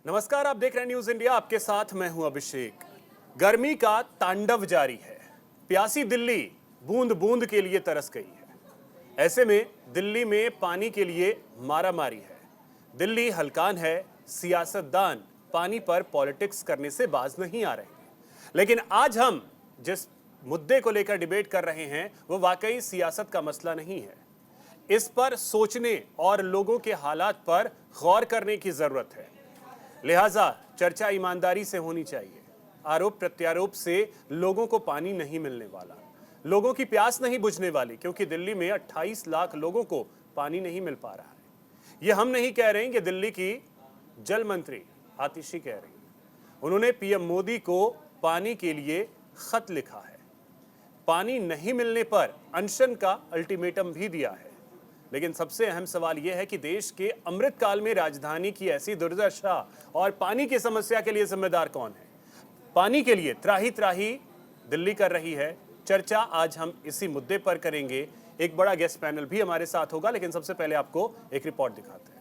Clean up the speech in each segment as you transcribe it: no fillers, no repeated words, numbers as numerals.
नमस्कार, आप देख रहे हैं न्यूज इंडिया। आपके साथ मैं हूं अभिषेक। गर्मी का तांडव जारी है। प्यासी दिल्ली बूंद बूंद के लिए तरस गई है। ऐसे में दिल्ली में पानी के लिए मारामारी है। दिल्ली हलकान है, सियासतदान पानी पर पॉलिटिक्स करने से बाज नहीं आ रहे। लेकिन आज हम जिस मुद्दे को लेकर डिबेट कर रहे हैं वो वाकई सियासत का मसला नहीं है। इस पर सोचने और लोगों के हालात पर गौर करने की जरूरत है। लिहाजा चर्चा ईमानदारी से होनी चाहिए। आरोप प्रत्यारोप से लोगों को पानी नहीं मिलने वाला, लोगों की प्यास नहीं बुझने वाली, क्योंकि दिल्ली में 28 लाख लोगों को पानी नहीं मिल पा रहा है। यह हम नहीं कह रहे हैं कि दिल्ली की जल मंत्री आतिशी कह रही हैं। उन्होंने पीएम मोदी को पानी के लिए खत लिखा है। पानी नहीं मिलने पर अनशन का अल्टीमेटम भी दिया है। लेकिन सबसे अहम सवाल यह है कि देश के अमृतकाल में राजधानी की ऐसी दुर्दशा और पानी की समस्या के लिए जिम्मेदार कौन है? पानी के लिए त्राही त्राही दिल्ली कर रही है। चर्चा आज हम इसी मुद्दे पर करेंगे। एक बड़ा गेस्ट पैनल भी हमारे साथ होगा, लेकिन सबसे पहले आपको एक रिपोर्ट दिखाते हैं।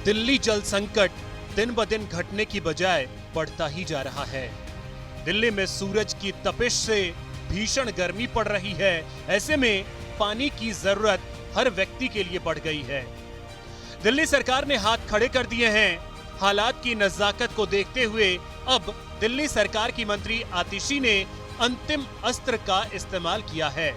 दिल्ली जल संकट दिन ब दिन घटने की बजाय बढ़ता ही जा रहा है। दिल्ली में सूरज की तपिश से भीषण गर्मी पड़ रही है। ऐसे में पानी की जरूरत हर व्यक्ति के लिए बढ़ गई है। दिल्ली सरकार ने हाथ खड़े कर दिए हैं। हालात की नजाकत को देखते हुए अब दिल्ली सरकार की मंत्री आतिशी ने अंतिम अस्त्र का इस्तेमाल किया है,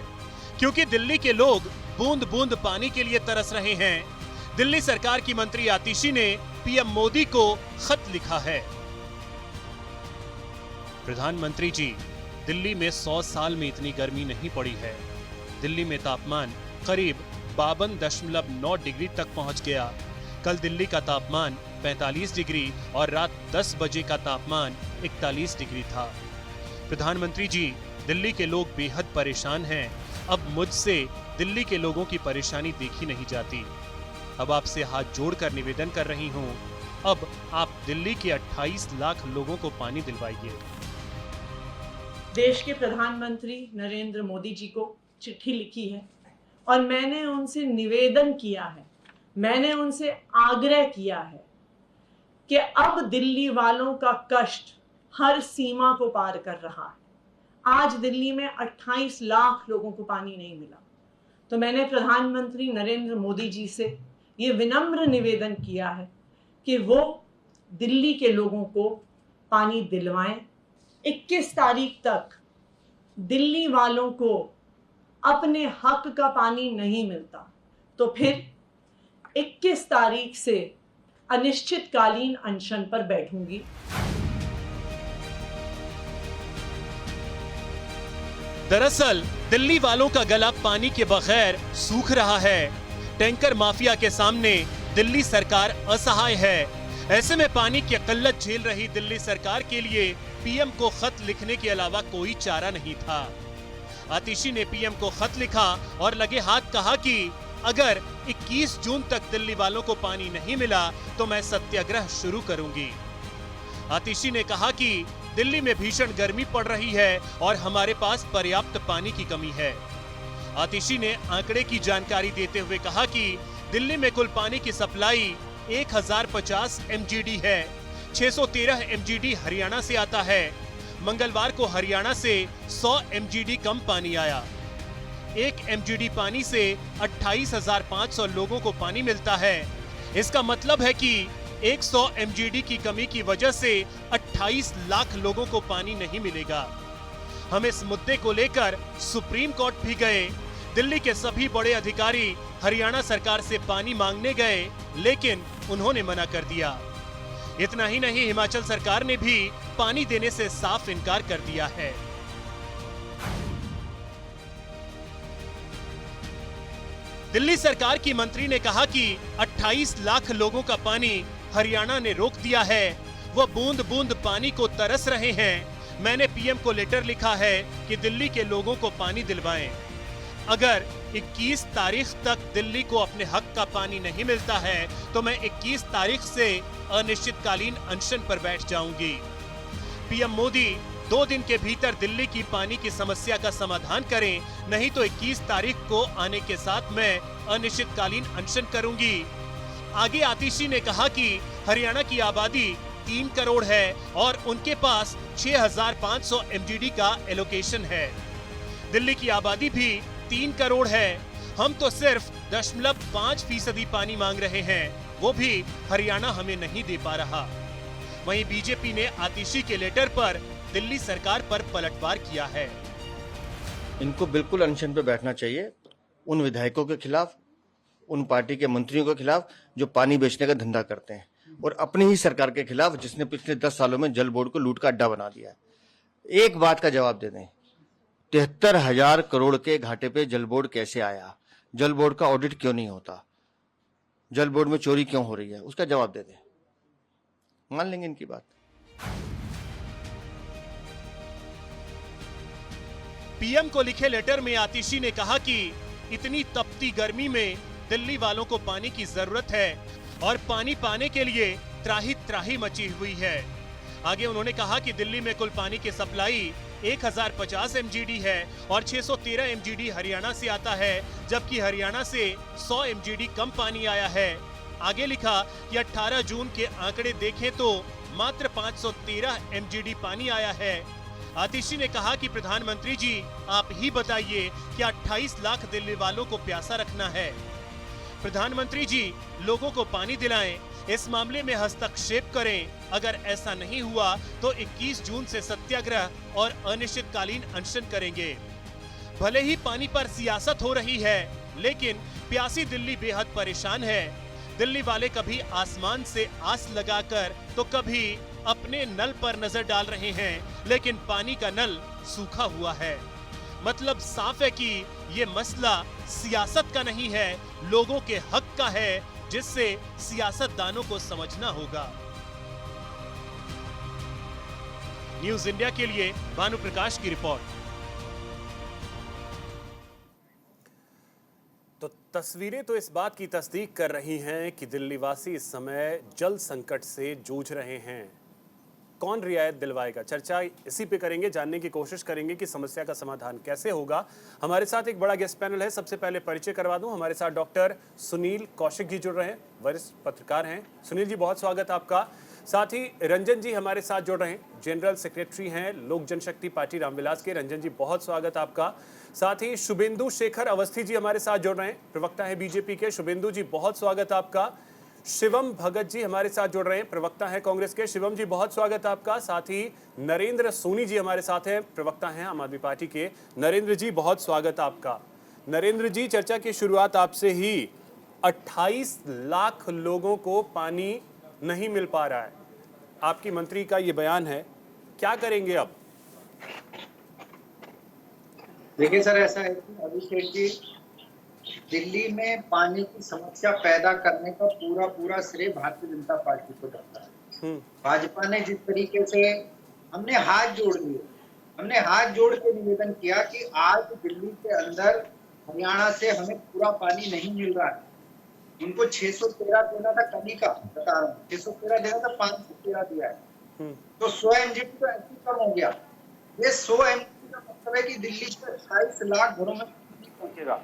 क्योंकि दिल्ली के लोग बूंद बूंद पानी के लिए तरस रहे हैं। दिल्ली सरकार की मंत्री आतिशी ने पीएम मोदी को खत लिखा है। प्रधानमंत्री जी, दिल्ली में 100 साल में इतनी गर्मी नहीं पड़ी है। दिल्ली में तापमान करीब 52.9 डिग्री तक पहुंच गया। कल दिल्ली का तापमान 45 डिग्री और रात 10 बजे का तापमान 41 डिग्री था। प्रधानमंत्री जी, दिल्ली के लोग बेहद परेशान हैं। अब मुझसे दिल्ली के लोगों की परेशानी देखी नहीं जाती। अब आपसे हाथ जोड़कर निवेदन कर रही हूं, अब आप दिल्ली के 28 लाख लोगों को पानी दिलवाइए। देश के प्रधानमंत्री नरेंद्र मोदी जी को चिट्ठी लिखी है और मैंने उनसे निवेदन किया है, मैंने उनसे आग्रह किया है कि अब दिल्ली वालों का कष्ट हर सीमा को पार कर रहा है। आज दिल्ली में 28 लाख लोगों को पानी नहीं मिला, तो मैंने प्रधानमंत्री नरेंद्र मोदी जी से ये विनम्र निवेदन किया है कि वो दिल्ली के लोगों को पानी दिलवाएं। 21 तारीख तक दिल्ली वालों को अपने हक का पानी नहीं मिलता, तो फिर 21 तारीख से अनिश्चितकालीन अनशन पर बैठूंगी। दरअसल दिल्ली वालों का गला पानी के बगैर सूख रहा है। टैंकर माफिया के सामने दिल्ली सरकार असहाय है। ऐसे में पानी की किल्लत झेल रही दिल्ली सरकार के लिए पीएम को खत लिखने के अलावा कोई चारा नहीं था। आतिशी ने पीएम को खत लिखा और लगे हाथ कहा कि अगर 21 जून तक दिल्ली वालों को पानी नहीं मिला तो मैं सत्याग्रह शुरू करूंगी। आतिशी ने कहा कि दिल्ली में भीषण गर्मी पड़ रही है और हमारे पास पर्याप्त पानी की कमी है। आतिशी ने आंकड़े की जानकारी देते हुए कहा कि दिल्ली में कुल पानी की सप्लाई 1050 MGD है। 613 MGD हरियाणा से आता है। मंगलवार को हरियाणा से 100 MGD कम पानी आया। 1 MGD पानी से 28,500 लोगों को पानी मिलता है। इसका मतलब है कि 100 MGD की कमी की वजह से 28 लाख लोगों को पानी नहीं मिलेगा। हम इस मुद्दे को लेकर सुप्रीम कोर्ट भी गए। दिल्ली के सभी बड़े अधिकारी हरियाणा सरकार से पानी मांगने गए, लेकिन उन्होंने मना कर दिया। इतना ही नहीं, हिमाचल सरकार ने भी पानी देने से साफ इनकार कर दिया है। दिल्ली सरकार की मंत्री ने कहा कि 28 लाख लोगों का पानी हरियाणा ने रोक दिया है। वह बूंद बूंद पानी को तरस रहे हैं। मैंने पीएम को लेटर लिखा है कि दिल्ली के लोगों को पानी दिलवाएं। अगर 21 तारीख तक दिल्ली को अपने हक का पानी नहीं मिलता है तो मैं 21 तारीख से अनिश्चितकालीन अनशन पर बैठ जाऊंगी। पीएम मोदी 2 दिन के भीतर दिल्ली की पानी की समस्या का समाधान करें, नहीं तो 21 तारीख को आने के साथ मैं अनिश्चितकालीन अनशन करूंगी। आगे आतिशी ने कहा कि हरियाणा की आबादी 3 करोड़ है और उनके पास 6,500 MGD का एलोकेशन है। दिल्ली की आबादी भी 3 करोड़ है, हम तो सिर्फ 0.5% पानी मांग रहे हैं, वो भी हरियाणा हमें नहीं दे पा रहा। वहीं बीजेपी ने आतिशी के लेटर पर दिल्ली सरकार पर पलटवार किया है। इनको बिल्कुल अनशन पे बैठना चाहिए, उन विधायकों के खिलाफ, उन पार्टी के मंत्रियों के खिलाफ जो पानी बेचने का धंधा करते हैं, और अपनी ही सरकार के खिलाफ जिसने पिछले 10 सालों में जल बोर्ड को लूट का अड्डा बना दिया है। एक बात का जवाब दे दें, 73,000 करोड़ के घाटे पे जल बोर्ड कैसे आया? जल बोर्ड का ऑडिट क्यों नहीं होता? जल बोर्ड में चोरी क्यों हो रही है? उसका जवाब दे दें, मान लेंगे इनकी बात। पीएम को लिखे लेटर में आतिशी ने कहा कि इतनी तपती गर्मी में दिल्ली वालों को पानी की जरूरत है और पानी पाने के लिए त्राही त्राही मची हुई है। आगे उन्होंने कहा कि दिल्ली में कुल पानी की सप्लाई 1050 MGD है और 613 MGD हरियाणा से आता है, जबकि हरियाणा से 100 MGD कम पानी आया है। आगे लिखा कि 18 जून के आंकड़े देखें तो मात्र 513 MGD पानी आया है। आतिशी ने कहा कि प्रधानमंत्री जी आप ही बताइए कि 28 लाख दिल्ली वालों को प्यासा रखना है। प्रधानमंत्री जी लोगों को पानी दिलाएं, इस मामले में हस्तक्षेप करें। अगर ऐसा नहीं हुआ तो 21 जून से सत्याग्रह और अनिश्चितकालीन अनशन करेंगे। भले ही पानी पर सियासत हो रही है, लेकिन प्यासी दिल्ली बेहद परेशान है। दिल्ली वाले कभी आसमान से आस लगाकर तो कभी अपने नल पर नजर डाल रहे हैं, लेकिन पानी का नल सूखा हुआ है। मतलब साफ है कि ये मसला सियासत का नहीं है, लोगों के हक का है, जिससे सियासतदानों को समझना होगा। न्यूज इंडिया के लिए भानु प्रकाश की रिपोर्ट। तो तस्वीरें तो इस बात की तस्दीक कर रही हैं कि दिल्ली वासी इस समय जल संकट से जूझ रहे हैं। कौन रियायत दिलवाएगा? चर्चा इसी पे करेंगे, जानने की कोशिश करेंगे कि समस्या का समाधान कैसे होगा। हमारे साथ एक बड़ा गेस्ट पैनल है। सबसे पहले परिचय करवा दूं, हमारे साथ डॉक्टर सुनील कौशिक जी जुड़ रहे हैं, वरिष्ठ पत्रकार हैं। सुनील जी बहुत स्वागत आपका। साथ ही रंजन जी हमारे साथ जुड़ रहे हैं, जनरल सेक्रेटरी हैं लोक जनशक्ति पार्टी रामविलास के। रंजन जी बहुत स्वागत आपका। साथ ही शुभेंदु शेखर अवस्थी जी हमारे साथ जुड़ रहे हैं, प्रवक्ता है बीजेपी के। शुभेंदु जी बहुत स्वागत आपका। शिवम भगत जी हमारे साथ जुड़ रहे हैं, प्रवक्ता हैं कांग्रेस के। शिवम जी बहुत स्वागत आपका। साथ ही नरेंद्र सोनी जी हमारे साथ हैं, प्रवक्ता हैं आम आदमी पार्टी के। नरेंद्र जी बहुत स्वागत आपका। नरेंद्र जी चर्चा की शुरुआत आपसे ही। 28 लाख लोगों को पानी नहीं मिल पा रहा है, आपकी मंत्री का ये बयान है, क्या करेंगे अब? देखिए सर, ऐसा है कि अभिषेक जी, दिल्ली में पानी की समस्या पैदा करने का पूरा श्रेय भारतीय जनता पार्टी को जाता है। भाजपा ने जिस तरीके से हमने हाथ जोड़ के निवेदन किया कि आज दिल्ली के अंदर हरियाणा से हमें पूरा पानी नहीं मिल रहा है। उनको 613 देना था, कमी का बता रहा हूँ, 613 देना था, 513 दिया है, तो 100 MGD तो ऐसे कम हो गया। ये 100 MGD का मतलब है कि दिल्ली के 28 लाख घरों में पहुंचेगा।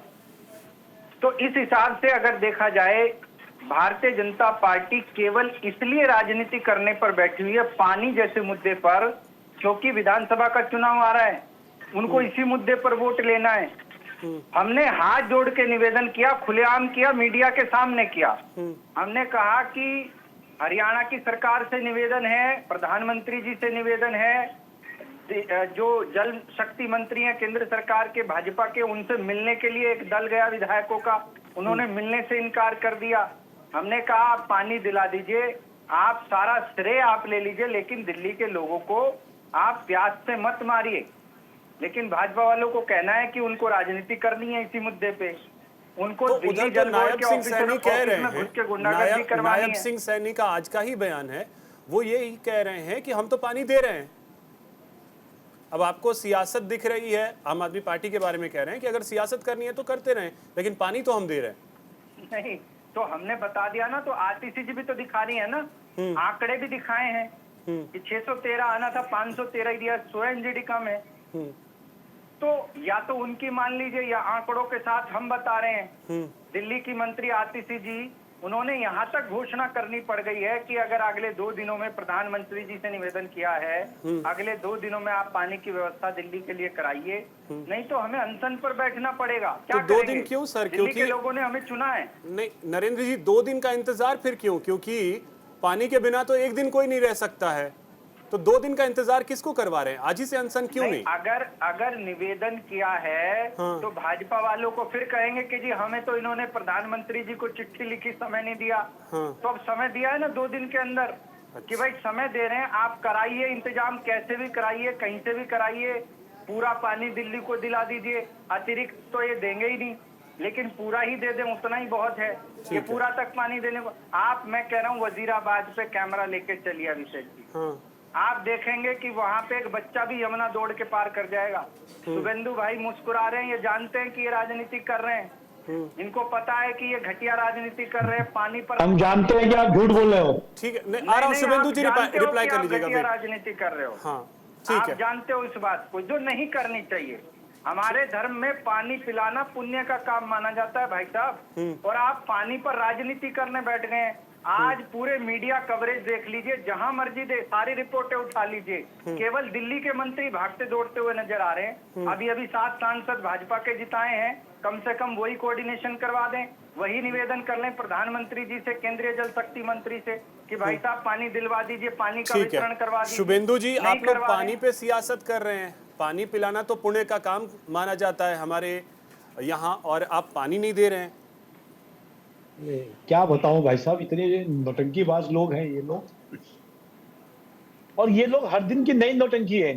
तो इस हिसाब से अगर देखा जाए, भारतीय जनता पार्टी केवल इसलिए राजनीति करने पर बैठी हुई है पानी जैसे मुद्दे पर, क्योंकि विधानसभा का चुनाव आ रहा है, उनको इसी मुद्दे पर वोट लेना है। हमने हाथ जोड़ के निवेदन किया, खुलेआम किया, मीडिया के सामने किया। हमने कहा कि हरियाणा की सरकार से निवेदन है, प्रधानमंत्री जी से निवेदन है, जो जल शक्ति मंत्री हैं केंद्र सरकार के भाजपा के, उनसे मिलने के लिए एक दल गया विधायकों का, उन्होंने मिलने से इनकार कर दिया। हमने कहा आप पानी दिला दीजिए, आप सारा श्रेय आप ले लीजिए, लेकिन दिल्ली के लोगों को आप प्यास से मत मारिए। लेकिन भाजपा वालों को कहना है कि उनको राजनीति करनी है इसी मुद्दे पे, उनको तो उधर तो नायब सिंह सैनी कह रहे हैं, नायब सिंह सैनी का आज का ही बयान है, वो यही कह रहे हैं कि हम तो पानी दे रहे हैं। अब आपको सियासत दिख रही है, आम आदमी पार्टी के बारे में कह रहे हैं कि अगर सियासत करनी है तो करते रहें, लेकिन पानी तो हम दे रहे हैं। नहीं तो हमने बता दिया ना, तो आरटीसीजी भी तो दिखा रही है ना, आंकड़े भी दिखाए हैं कि 613 आना था, 513 ही दिया, 100 एनजीडी कम है। तो या तो उनकी मान लीजिए या आंकड़ों के साथ हम बता रहे हैं। दिल्ली की मंत्री आतिशी, उन्होंने यहाँ तक घोषणा करनी पड़ गई है कि अगर अगले 2 दिनों में, प्रधानमंत्री जी से निवेदन किया है, अगले 2 दिनों में आप पानी की व्यवस्था दिल्ली के लिए कराइए, नहीं तो हमें अनशन पर बैठना पड़ेगा। क्या तो 2 दिन क्यों सर? दिल्ली के लोगों ने हमें चुना है। नहीं नरेंद्र जी, 2 दिन का इंतजार फिर क्यों? क्योंकि पानी के बिना तो 1 दिन कोई नहीं रह सकता है, तो 2 दिन का इंतजार किसको करवा रहे हैं? आज ही से अनशन क्यों नहीं? अगर निवेदन किया है तो भाजपा वालों को फिर कहेंगे कि जी हमें तो इन्होंने प्रधानमंत्री जी को चिट्ठी लिखी, समय नहीं दिया। तो अब समय दिया है ना 2 दिन के अंदर, कि भाई समय दे रहे हैं, आप कराइए इंतजाम, कैसे भी कराइए, कहीं से भी कराइए, पूरा पानी दिल्ली को दिला दीजिए। अतिरिक्त तो ये देंगे ही नहीं, लेकिन पूरा ही दे दें उतना ही बहुत है। ये पूरा तक पानी देने को मैं कह रहा हूँ वजीराबाद पे कैमरा लेके चलिए अभिषेक जी, आप देखेंगे कि वहाँ पे एक बच्चा भी यमुना दौड़ के पार कर जाएगा। शुभेंदु भाई मुस्कुरा रहे हैं, ये जानते हैं कि ये राजनीति कर रहे हैं, इनको पता है कि ये घटिया राजनीति कर रहे हैं। पानी पर हम जानते हैं कि आप झूठ बोल रहे हो। ठीक है, आ रहा हूँ शुभेंदु जी, रिप्लाई कर लीजिएगा। राजनीति कर रहे हो, हाँ ठीक आप है, जानते हो इस बात को, जो नहीं करनी चाहिए। हमारे धर्म में पानी पिलाना पुण्य का काम माना जाता है भाई साहब, और आप पानी पर राजनीति करने बैठ गए हैं। आज पूरे मीडिया कवरेज देख लीजिए, जहां मर्जी दे, सारी रिपोर्टें उठा लीजिए, केवल दिल्ली के मंत्री भागते दौड़ते हुए नजर आ रहे हैं। अभी 7 सांसद भाजपा के जिताए हैं, कम से कम वही कोऑर्डिनेशन करवा दें, वही निवेदन कर लें प्रधानमंत्री जी से, केंद्रीय जल शक्ति मंत्री से, कि भाई साहब पानी दिलवा दीजिए, पानी का वितरण करवा दीजिए। शुभेंदु जी, आप लोग पानी पे सियासत कर रहे हैं, पानी पिलाना तो पुण्य का काम माना जाता है हमारे यहाँ, और आप पानी नहीं दे रहे हैं। क्या बताऊं भाई साहब, इतने नौटंकीबाज लोग हैं ये लोग, और ये लोग हर दिन की नई नौटंकी है।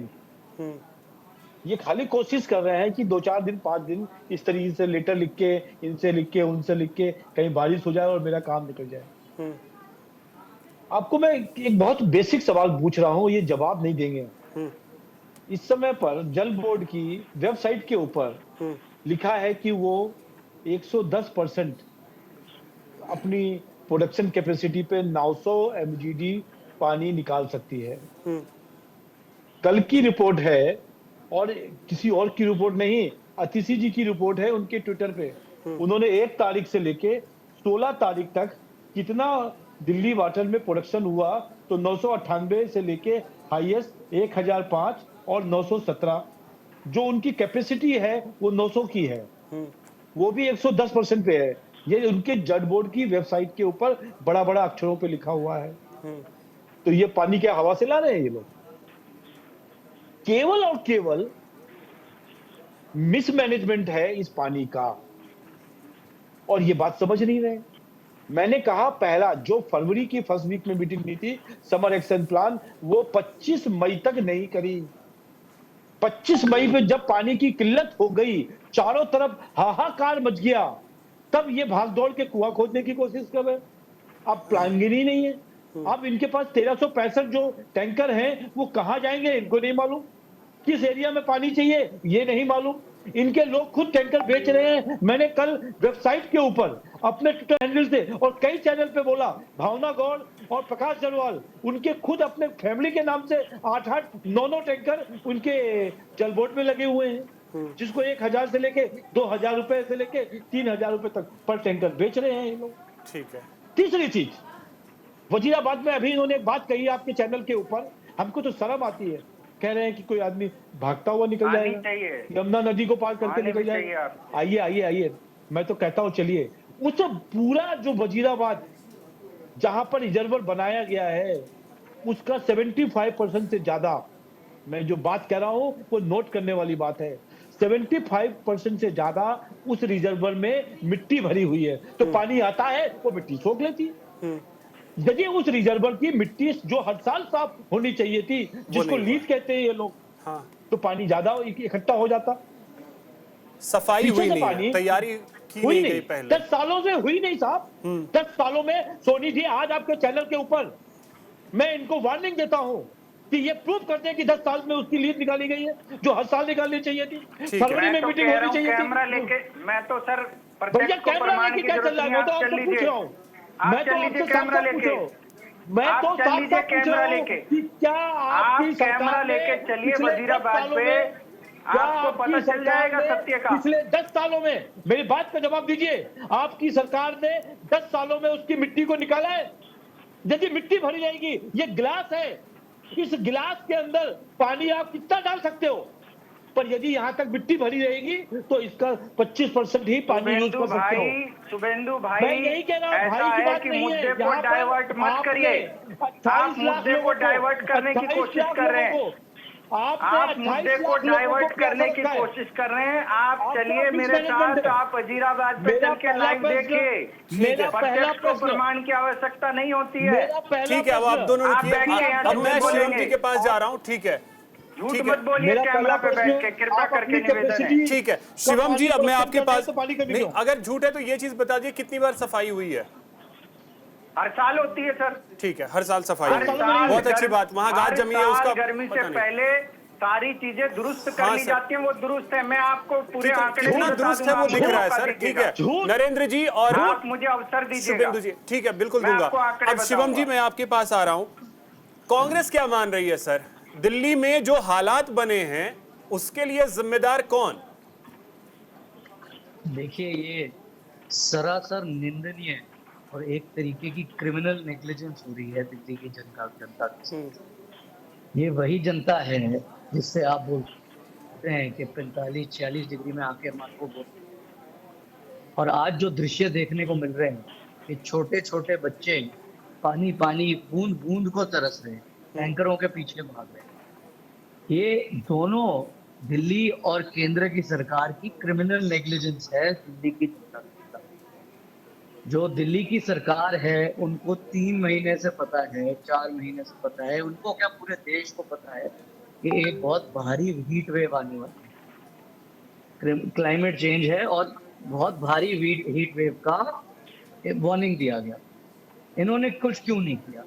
ये खाली कोशिश कर रहे हैं कि 2-4 दिन 5 दिन इस तरीके से लेटर लिख के, इनसे लिख के, उनसे लिख के, कहीं बारिश हो जाए और मेरा काम निकल जाए। आपको मैं एक बहुत बेसिक सवाल पूछ रहा हूं, ये जवाब नहीं देंगे। इस समय पर जल बोर्ड की वेबसाइट के ऊपर लिखा है कि वो 110% अपनी प्रोडक्शन कैपेसिटी पे 900 MGD पानी निकाल सकती है। कल की रिपोर्ट है, और किसी और की रिपोर्ट नहीं, अतिशी जी की रिपोर्ट है उनके ट्विटर पे। उन्होंने 1 तारीख से लेके 16 तारीख तक कितना दिल्ली वाटर में प्रोडक्शन हुआ, तो 998 से लेके हाईएस्ट 1005 और 917, जो उनकी कैपेसिटी है वो 900 की है, वो भी 110% पे है। ये उनके जल बोर्ड की वेबसाइट के ऊपर बड़ा बड़ा अक्षरों पे लिखा हुआ है। तो ये पानी क्या हवा से ला रहे हैं ये लोग? केवल और केवल मिसमैनेजमेंट है इस पानी का, और ये बात समझ नहीं रहे। मैंने कहा पहला जो फरवरी की फर्स्ट वीक में मीटिंग हुई थी, समर एक्शन प्लान, वो 25 मई तक नहीं करी। 25 मई पे जब पानी की किल्लत हो गई, चारों तरफ हाहाकार मच गया, तब ये भाग दौड़ के कुआं खोदने की कोशिश कर रहे हैं। अब प्लानिंग ही नहीं है। अब इनके पास 1365 जो टैंकर हैं वो कहां जाएंगे इनको नहीं मालूम, किस एरिया में पानी चाहिए ये नहीं मालूम। इनके लोग खुद टैंकर बेच रहे हैं। मैंने कल वेबसाइट के ऊपर अपने ट्विटर हैंडल से और कई चैनल पे बोला, भावना गौड़ और प्रकाश जरवाल उनके खुद अपने फैमिली के नाम से 8-8, 9-9 टैंकर उनके जल बोर्ड में लगे हुए हैं, जिसको 1000 से लेके 2000 रुपए से लेके 3000 रुपए तक पर टैंकर बेच रहे हैं ये लोग। ठीक है। तीसरी चीज, वजीराबाद में अभी इन्होंने एक बात कही आपके चैनल के ऊपर, हमको तो शर्म आती है। कह रहे हैं कि कोई आदमी भागता हुआ निकल जाएगा, यमुना नदी को पार करके निकल जाएगा। आइए आइए आइए, मैं तो कहता हूं चलिए, उस पूरा जो वजीराबाद जहां पर रिजर्वर बनाया गया है उसका 75% से ज्यादा, मैं जो बात कह रहा हूं वो नोट करने वाली बात है, 75% से ज्यादा उस रिजर्वर में मिट्टी भरी हुई है। तो पानी आता है वो मिट्टी सोख लेती है। यदि उस रिजर्वर की मिट्टी जो हर साल साफ होनी चाहिए थी, जिसको लीच कहते हैं ये लोग, तो पानी ज्यादा इकट्ठा हो जाता। सफाई हुई नहीं, तैयारी की नहीं गई पहले। 10 सालों से हुई नहीं साहब। 10 सालों में सोनी जी, आज आपके चैनल के ऊपर मैं इनको वार्निंग देता हूं कि ये प्रूव करते हैं कि 10 साल में उसकी लीड निकाली गई है जो हर साल निकालनी चाहिए थी, फरवरी में मीटिंग होनी चाहिए कैमरा थी। लेके मैं तो सर भैया कैमरा लेके क्या चल रहा है, मैं तो आपसे पूछ रहा हूँ, मैं तो आपसे कैमरा साफ-साफ पूछ लेके रहा हूँ, मैं तो साफ-साफ पूछ रहा हूँ कि क्या आपकी कैमरा लेके चलिए वजीराबाद पे, आपको पता चल जाएगा सत्य का। पिछले 10 सालों में, मेरी बात का जवाब दीजिए, आपकी सरकार ने 10 सालों में उसकी मिट्टी को निकाला है? यदि मिट्टी भरी जाएगी, ये गिलास है, इस गिलास के अंदर पानी आप कितना डाल सकते हो, पर यदि यहाँ तक मिट्टी भरी रहेगी तो इसका 25% ही पानी यूज कर सकते हो। शुभेंदु भाई, मैं यही कह रहा हूँ, भाई की बात नहीं है, मुद्दे को डाइवर्ट मत करिए, आप मुद्दे को डाइवर्ट करने की कोशिश कर रहे हैं, आप मुद्दे को डाइवर्ट करने की कोशिश कर रहे हैं। आप चलिए मेरे साथ, आप वजीराबाद पे चल के लाइव देखिए, प्रत्यक्ष को प्रमाण की आवश्यकता नहीं होती है। ठीक है, अब आप दोनों रखिए, अब मैं शिवम जी के पास जा रहा हूँ। ठीक है, झूठ मत बोलिए कैमरा पे बैठ के, कृपा करके निवेदन है। ठीक है शिवम जी, अब मैं आपके पास नहीं, अगर झूठ है तो ये चीज बता दीजिए कितनी बार सफाई हुई है? हर साल होती है सर। ठीक है, हर साल सफाई हुई है, बहुत अच्छी बात। वहाँ गाद जमी है, उसका गर्मी से पहले सारी चीजें दुरुस्त कर ली जाती हैं, वो दुरुस्त है। मैं आपको पूरे आंकड़े कितना दुरुस्त है वो दिख रहा है सर। ठीक है नरेंद्र जी, और आप मुझे अवसर दीजिए शुभेंदु जी। ठीक है, बिल्कुल दूंगा। अब शिवम जी, मैं आपके पास आ रहा हूँ। कांग्रेस क्या मान रही है सर? दिल्ली में जो हालात बने हैं उसके लिए जिम्मेदार कौन? देखिए, ये सरासर निंदनीय और एक तरीके की क्रिमिनल नेग्लिजेंस हो रही है दिल्ली की जनता की। ये वही जनता है जिससे आप बोलते हैं कि 45-46 डिग्री में आके हमारे को बोलते हैं। और आज जो दृश्य देखने को मिल रहे हैं कि छोटे छोटे बच्चे पानी पानी बूंद बूंद को तरस रहे हैं, टैंकरों के पीछे भाग रहे हैं, ये दोनों दिल्ली और केंद्र की सरकार की क्रिमिनल नेग्लिजेंस है दिल्ली की जनता। जो दिल्ली की सरकार है उनको 3 महीने से पता है, 4 महीने से पता है, उनको क्या पूरे देश को पता है कि एक बहुत भारी हीट वेव आने वाली है, क्लाइमेट चेंज है और बहुत भारी हीट वेव का वार्निंग दिया गया। इन्होंने कुछ क्यों नहीं किया?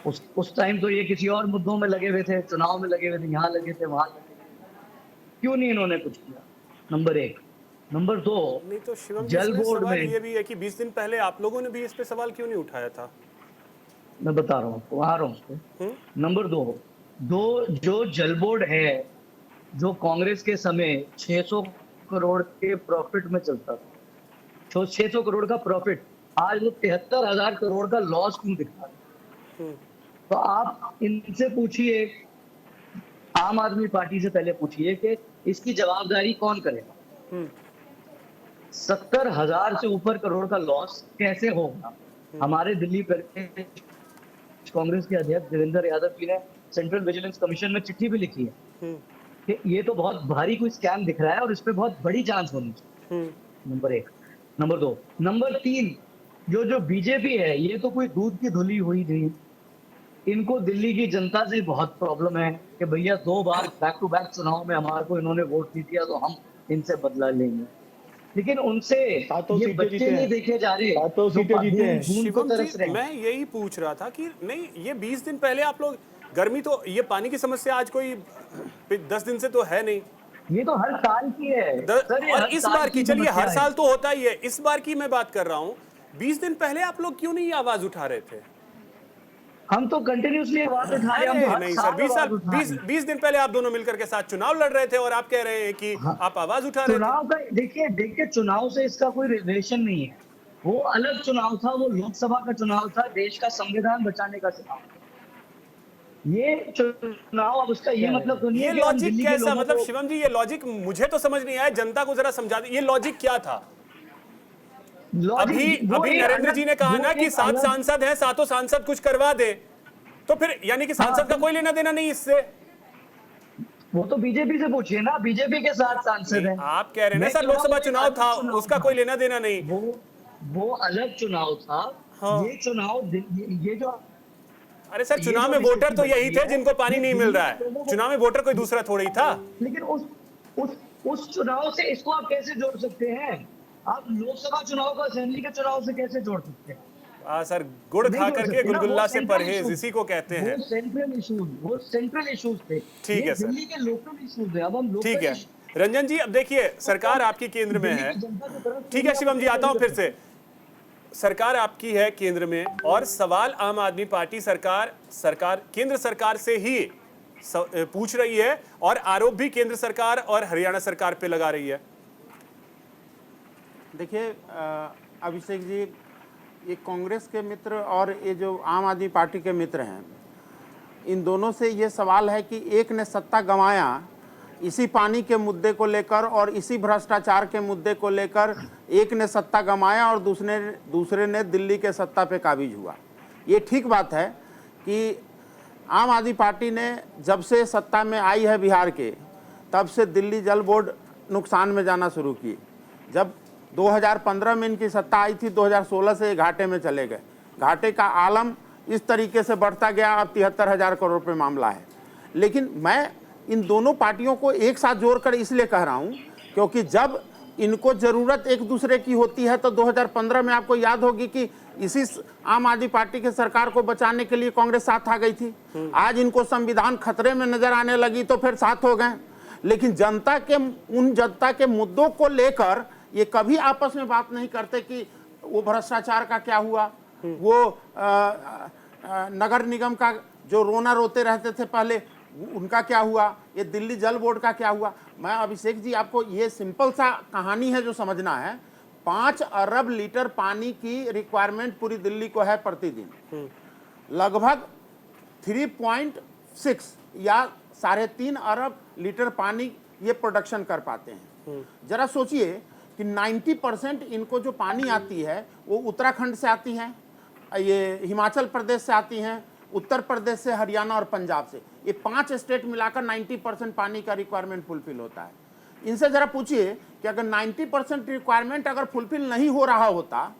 उस टाइम तो ये किसी और मुद्दों में लगे हुए थे, चुनाव में लगे हुए थे, यहाँ लगे थे, वहां लगे थे, क्यों नहीं इन्होंने कुछ किया? नंबर 1। नंबर 2, नहीं तो शिवम जी, जल बोर्ड में ये भी है कि 20 दिन पहले आप लोगों ने भी इस पे सवाल क्यों नहीं उठाया था? मैं बता रहा हूँ, आ रहा हूँ उस पे। नंबर 2, जो जल बोर्ड है, जो कांग्रेस के समय 600 करोड़ के प्रॉफिट में चलता था, 600 करोड़ का प्रॉफिट, आज वो 73,000 करोड़ का लॉस क्यों दिखा रहा है? तो आप इनसे पूछिए, आम आदमी पार्टी से पहले पूछिए कि इसकी जवाबदारी कौन करेगा? 70,000 से ऊपर करोड़ का लॉस कैसे होगा? हमारे दिल्ली कांग्रेस के अध्यक्ष देवेंद्र यादव जी ने सेंट्रल विजिलेंस कमीशन में चिट्ठी भी लिखी है कि ये तो बहुत भारी कोई स्कैम दिख रहा है और इस पे बहुत बड़ी जांच होनी चाहिए। नंबर 1। नंबर 2, नंबर 3, जो बीजेपी है, ये तो कोई दूध की धुली हुई नहीं। इनको दिल्ली की जनता से बहुत प्रॉब्लम है कि भैया 2 बार बैक टू बैक चुनाव में हमारे को इन्होंने वोट नहीं दिया तो हम इनसे बदला लेंगे, लेकिन उनसे ये बच्चे नहीं देखे जा रहे, शिवम जी, मैं यही पूछ रहा था कि नहीं, ये 20 दिन पहले आप लोग, गर्मी तो, ये पानी की समस्या आज कोई 10 दिन से तो है नहीं, ये तो हर साल की है और इस बार की, चलिए हर साल तो होता ही है, इस बार की मैं बात कर रहा हूँ। 20 दिन पहले आप लोग क्यों नहीं आवाज उठा रहे थे? हम तो कंटिन्यूअसली आवाज उठा रहे हैं। नहीं सर, 20 दिन पहले आप दोनों मिलकर के साथ चुनाव लड़ रहे थे और आप कह रहे हैं कि आप आवाज उठा रहे थे। चुनाव का देखिए चुनाव से इसका कोई रिलेशन नहीं है, वो अलग चुनाव था, वो लोकसभा का चुनाव था, देश का संविधान बचाने का चुनाव। ये चुनाव, अब उसका ये मतलब तो नहीं है। ये लॉजिक कैसा, मतलब शिवम जी, ये लॉजिक मुझे तो समझ नहीं आया, जनता को जरा समझा दे, ये लॉजिक क्या था? अभी नरेंद्र जी ने कहा ना कि 7 सांसद हैं, 7 सांसद कुछ करवा दे, तो फिर यानी कि सांसद का कोई लेना देना नहीं इससे। वो तो बीजेपी से पूछिए ना, बीजेपी के 7 सांसद हैं। आप कह रहे हैं ना सर, लोकसभा चुनाव था, उसका कोई लेना देना नहीं। वो अलग चुनाव था। ये चुनाव, ये जो, अरे सर, चुनाव में वोटर तो यही थे जिनको पानी नहीं मिल रहा है, चुनाव में वोटर कोई दूसरा थोड़ा ही था। लेकिन उस चुनाव से इसको आप कैसे जोड़ सकते हैं? आप लोकसभा चुनाव को असेंबली के चुनाव से कैसे जोड़ सकते हैं? सर गुड़ खा करके गुलगुल्ला से परहेज, इसी को कहते हैं। वो सेंट्रल इश्यूज थे। ठीक है सर, दिल्ली के लोकल इश्यूज है। अब हम लोकल, ठीक है रंजन जी, अब देखिए सरकार आपकी केंद्र में है। ठीक है शिवम जी, आता हूं फिर से। सरकार आपकी है केंद्र में, और सवाल आम आदमी पार्टी सरकार केंद्र सरकार से ही पूछ रही है, और आरोप भी केंद्र सरकार और हरियाणा सरकार पे लगा रही है। देखिए अभिषेक जी, ये कांग्रेस के मित्र और ये जो आम आदमी पार्टी के मित्र हैं, इन दोनों से ये सवाल है कि एक ने सत्ता गंवाया इसी पानी के मुद्दे को लेकर और इसी भ्रष्टाचार के मुद्दे को लेकर, एक ने सत्ता गंवाया और दूसरे ने दिल्ली के सत्ता पे काबिज हुआ। ये ठीक बात है कि आम आदमी पार्टी ने जब से सत्ता में आई है बिहार के, तब से दिल्ली जल बोर्ड नुकसान में जाना शुरू की। जब 2015 में इनकी सत्ता आई थी, 2016 से घाटे में चले गए। घाटे का आलम इस तरीके से बढ़ता गया, अब 73,000 करोड़ रुपये मामला है। लेकिन मैं इन दोनों पार्टियों को एक साथ जोड़कर इसलिए कह रहा हूँ क्योंकि जब इनको ज़रूरत एक दूसरे की होती है, तो 2015 में आपको याद होगी कि इसी आम आदमी पार्टी की सरकार को बचाने के लिए कांग्रेस साथ आ गई थी। आज इनको संविधान खतरे में नजर आने लगी तो फिर साथ हो गए। लेकिन जनता के मुद्दों को लेकर ये कभी आपस में बात नहीं करते कि वो भ्रष्टाचार का क्या हुआ, वो नगर निगम का जो रोना रोते रहते थे पहले, उनका क्या हुआ, ये दिल्ली जल बोर्ड का क्या हुआ। मैं अभिषेक जी आपको ये सिंपल सा कहानी है जो समझना है। 5 अरब लीटर पानी की रिक्वायरमेंट पूरी दिल्ली को है प्रतिदिन। लगभग 3.6 या 3.5 अरब लीटर पानी ये प्रोडक्शन कर पाते हैं। जरा सोचिए कि 90% इनको जो पानी आती है वो उत्तराखंड से आती है, ये हिमाचल प्रदेश से आती हैं, उत्तर प्रदेश से, हरियाणा और पंजाब से। ये 5 स्टेट मिलाकर 90% पानी का रिक्वायरमेंट फुलफिल होता है। इनसे जरा पूछिए कि अगर 90% रिक्वायरमेंट अगर फुलफिल नहीं हो रहा होता,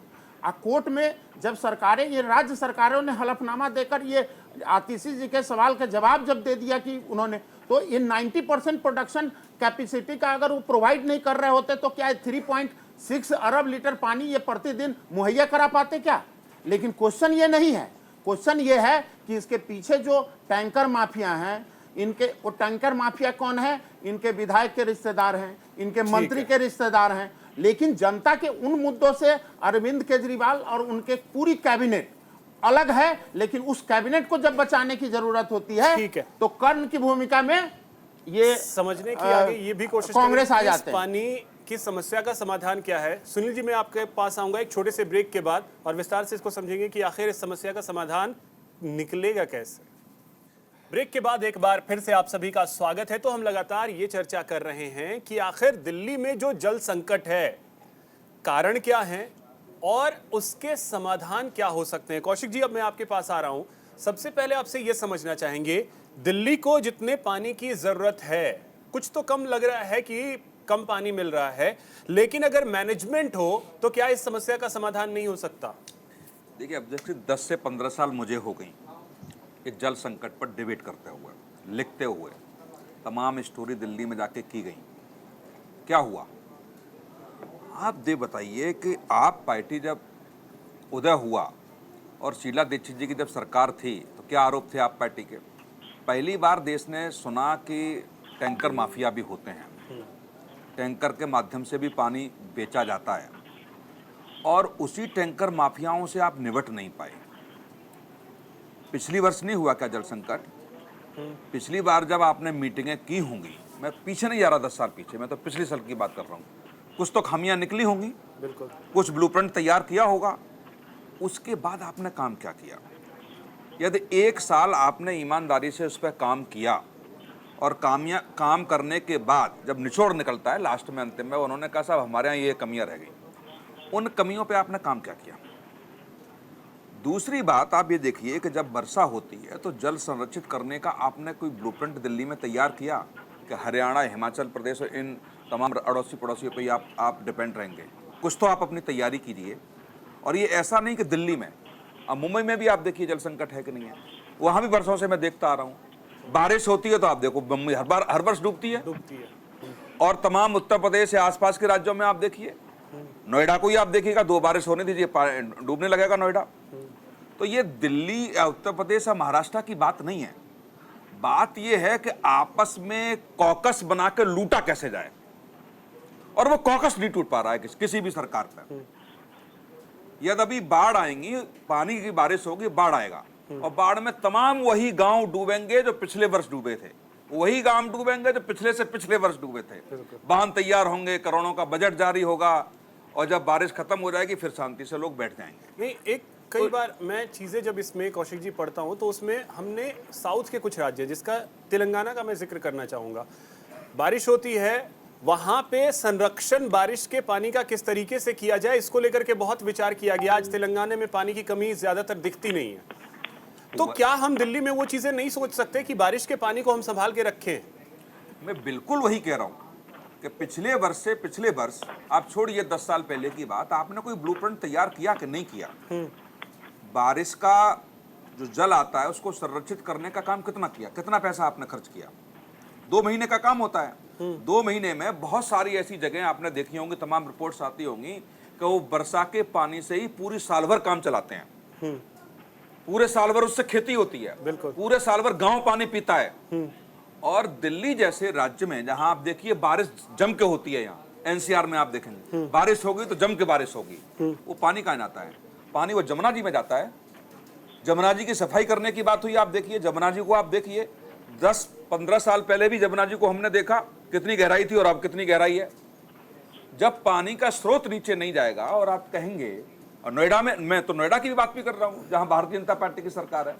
कोर्ट में जब सरकारें, ये राज्य सरकारों ने हलफनामा देकर ये आतिशी जी के सवाल का जवाब जब दे दिया कि उन्होंने, तो ये 90% प्रोडक्शन कैपेसिटी का अगर वो प्रोवाइड नहीं कर रहे होते तो क्या 3.6 अरब लीटर पानी ये प्रतिदिन मुहैया करा पाते क्या? लेकिन क्वेश्चन ये नहीं है। क्वेश्चन ये है कि इसके पीछे जो टैंकर माफिया हैं, इनके वो टैंकर माफिया कौन है? इनके विधायक के रिश्तेदार हैं, इनके मंत्री के रिश्तेदार हैं। लेकिन जनता के उन मुद्दों से अरविंद केजरीवाल और उनके पूरी कैबिनेट अलग है। लेकिन उस कैबिनेट को जब बचाने की जरूरत होती है तो कर्ण की भूमिका में ये समझने की आगे ये भी कोशिश कांग्रेस आ जाते हैं। पानी की समस्या का समाधान क्या है? सुनील जी, मैं आपके पास आऊंगा एक छोटे से ब्रेक के बाद और विस्तार से इसको समझेंगे कि आखिर इस समस्या का समाधान निकलेगा कैसे। ब्रेक के बाद एक बार फिर से आप सभी का स्वागत है। तो हम लगातार ये चर्चा कर रहे हैं कि आखिर दिल्ली में जो जल संकट है, कारण क्या है और उसके समाधान क्या हो सकते हैं। कौशिक जी, अब मैं आपके पास आ रहा हूं। सबसे पहले आपसे ये समझना चाहेंगे, दिल्ली को जितने पानी की जरूरत है, कुछ तो कम लग रहा है कि कम पानी मिल रहा है, लेकिन अगर मैनेजमेंट हो तो क्या इस समस्या का समाधान नहीं हो सकता? देखिए, अब जैसे 10 से 15 साल मुझे हो गई इस जल संकट पर डिबेट करते हुए, लिखते हुए। तमाम स्टोरी दिल्ली में जाके की गई। क्या हुआ आप ये बताइए कि आप पार्टी जब उदय हुआ और शीला दीक्षित जी की जब सरकार थी तो क्या आरोप थे आप पार्टी के? पहली बार देश ने सुना कि टैंकर माफिया भी होते हैं, टैंकर के माध्यम से भी पानी बेचा जाता है, और उसी टैंकर माफियाओं से आप निपट नहीं पाए। पिछली वर्ष नहीं हुआ क्या जल संकट? पिछली बार जब आपने मीटिंगें की होंगी, मैं पीछे नहीं जा रहा 10 साल पीछे, मैं तो पिछले साल की बात कर रहा हूँ, कुछ तो खामियां निकली होंगी, बिल्कुल, कुछ ब्लूप्रिंट तैयार किया होगा। उसके बाद आपने काम क्या किया? यदि 1 साल आपने ईमानदारी से उस पर काम किया और काम करने के बाद जब निचोड़ निकलता है लास्ट में, अंतिम में, उन्होंने कहा साहब हमारे यहाँ ये कमियां रह गई, उन कमियों पे आपने काम क्या किया? दूसरी बात आप ये देखिए कि जब वर्षा होती है तो जल संरक्षित करने का आपने कोई ब्लूप्रिंट दिल्ली में तैयार किया कि हरियाणा, हिमाचल प्रदेश और इन तमाम अड़ोसी पड़ोसियों पे आप डिपेंड रहेंगे? कुछ तो आप अपनी तैयारी कीजिए। और ये ऐसा नहीं कि दिल्ली में, अब मुंबई में भी आप देखिए जल संकट है कि नहीं है, वहाँ भी वर्षों से मैं देखता आ रहा हूँ। बारिश होती है तो आप देखो मुंबई हर वर्ष डूबती है, और तमाम उत्तर प्रदेश या आसपास के राज्यों में आप देखिए नोएडा को ही आप देखिएगा, 2 बारिश होने दीजिए, डूबने लगेगा नोएडा। तो ये दिल्ली या उत्तर प्रदेश या महाराष्ट्र की बात नहीं है। बात ये है कि आपस में कॉकस बना के लूटा कैसे जाए, और वो कॉकस नहीं टूट पा रहा है किसी भी सरकार पर। यदि अभी बाढ़ आएंगी, पानी की बारिश होगी, बाढ़ आएगा, और बाढ़ में तमाम वही गांव डूबेंगे जो पिछले वर्ष डूबे थे, वही गांव डूबेंगे जो पिछले से पिछले वर्ष डूबे थे। बांध तैयार होंगे, करोड़ों का बजट जारी होगा, और जब बारिश खत्म हो जाएगी फिर शांति से लोग बैठ जाएंगे। नहीं, एक कई बार मैं चीज़ें जब इसमें कौशिक जी पढ़ता हूं तो उसमें हमने साउथ के कुछ राज्य, जिसका तेलंगाना का मैं जिक्र करना चाहूँगा, बारिश होती है वहाँ पे संरक्षण बारिश के पानी का किस तरीके से किया जाए, इसको लेकर के बहुत विचार किया गया। आज तेलंगाना में पानी की कमी ज़्यादातर दिखती नहीं है, तो क्या हम दिल्ली में वो चीज़ें नहीं सोच सकते कि बारिश के पानी को हम संभाल के रखें? मैं बिल्कुल वही कह रहा हूँ कि पिछले वर्ष से पिछले वर्ष, आप छोड़िए 10 साल पहले की बात, आपने कोई ब्लूप्रिंट तैयार किया कि नहीं किया? बारिश का जो जल आता है उसको संरक्षित करने का काम कितना किया, कितना पैसा आपने खर्च किया? 2 महीने का काम होता है। 2 महीने में बहुत सारी ऐसी जगह आपने देखी होंगी, तमाम रिपोर्ट्स आती होंगी कि वो वर्षा के पानी से ही पूरी साल भर काम चलाते हैं, पूरे साल भर उससे खेती होती है, पूरे साल भर गांव पानी पीता है। और दिल्ली जैसे राज्य में जहां आप देखिए बारिश जम के होती है, यहाँ एनसीआर में आप देखेंगे बारिश होगी तो जम के बारिश होगी, वो पानी कहाँ जाता है? पानी वो जमुना जी में जाता है। जमुना जी की सफाई करने की बात हुई, आप देखिए जमुना जी को, आप देखिए 10-15 साल पहले भी जमुना जी को हमने देखा कितनी गहराई थी और अब कितनी गहराई है। जब पानी का स्रोत नीचे नहीं जाएगा, और आप कहेंगे, और नोएडा में, मैं तो नोएडा की भी बात भी कर रहा हूँ जहां भारतीय जनता पार्टी की सरकार है,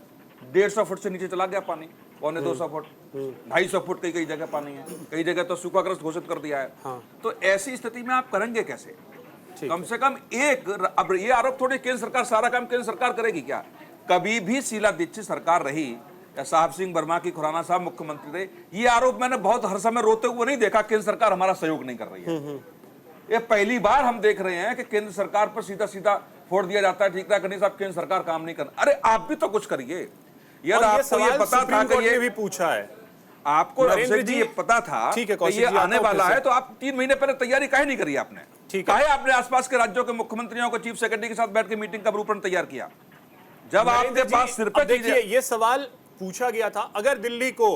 150 फुट से नीचे चला गया पानी, 250 फुट, 250 फुट कई जगह पानी है, कई जगह तो सूखाग्रस्त घोषित कर दिया है। तो ऐसी स्थिति में आप करेंगे कैसे? कम से कम एक, अब ये आरोप थोड़ी केंद्र सरकार सारा काम केंद्र सरकार करेगी क्या? कभी भी शीला दीक्षित सरकार रही या साहब सिंह वर्मा की खुराना साहब मुख्यमंत्री रहे, ये आरोप मैंने बहुत हर समय रोते हुए नहीं देखा केंद्र सरकार हमारा सहयोग नहीं कर रही है। ये पहली बार हम देख रहे हैं कि केंद्र सरकार पर सीधा सीधा फोड़ दिया जाता है, ठीक है नहीं साहब केंद्र सरकार काम नहीं कर। अरे आप भी तो कुछ करिए। यदि आपको ये पता था कि ये भी पूछा है, आपको नरेंद्र जी ये पता था कि ये आने वाला है, तो आप 3 महीने पहले तैयारी काहे नहीं करी आपने? काहे आपने आसपास के राज्यों के मुख्यमंत्रियों को चीफ सेक्रेटरी के साथ बैठ के मीटिंग का ब्लूप्रिंट तैयार किया? जब आपके पास सिर पे देखिए ये सवाल पूछा गया था, अगर दिल्ली को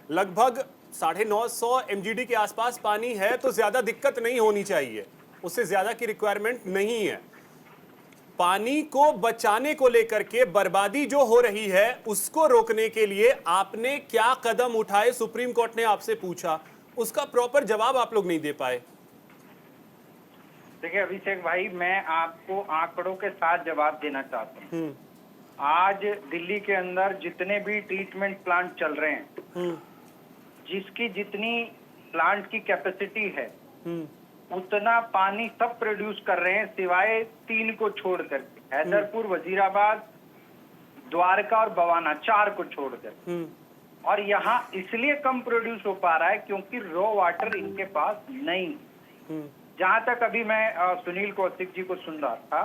लगभग 950 MGD के आसपास पानी है तो ज्यादा दिक्कत नहीं होनी चाहिए, उससे ज्यादा की रिक्वायरमेंट नहीं है। पानी को बचाने को लेकर के बर्बादी जो हो रही है उसको रोकने के लिए आपने क्या कदम उठाए, सुप्रीम कोर्ट ने आपसे पूछा, उसका प्रॉपर जवाब आप लोग नहीं दे पाए। देखिए अभिषेक भाई, मैं आपको आंकड़ों के साथ जवाब देना चाहता हूँ। आज दिल्ली के अंदर जितने भी ट्रीटमेंट प्लांट चल रहे हैं, जिसकी जितनी प्लांट की कैपेसिटी है उतना पानी सब प्रोड्यूस कर रहे हैं, सिवाय 3 को छोड़कर, हैदरपुर, वजीराबाद, द्वारका और बवाना, 4 को छोड़कर। और यहाँ इसलिए कम प्रोड्यूस हो पा रहा है क्योंकि रॉ वाटर इनके पास नहीं। जहां तक अभी मैं सुनील कौशिक जी को सुन रहा था,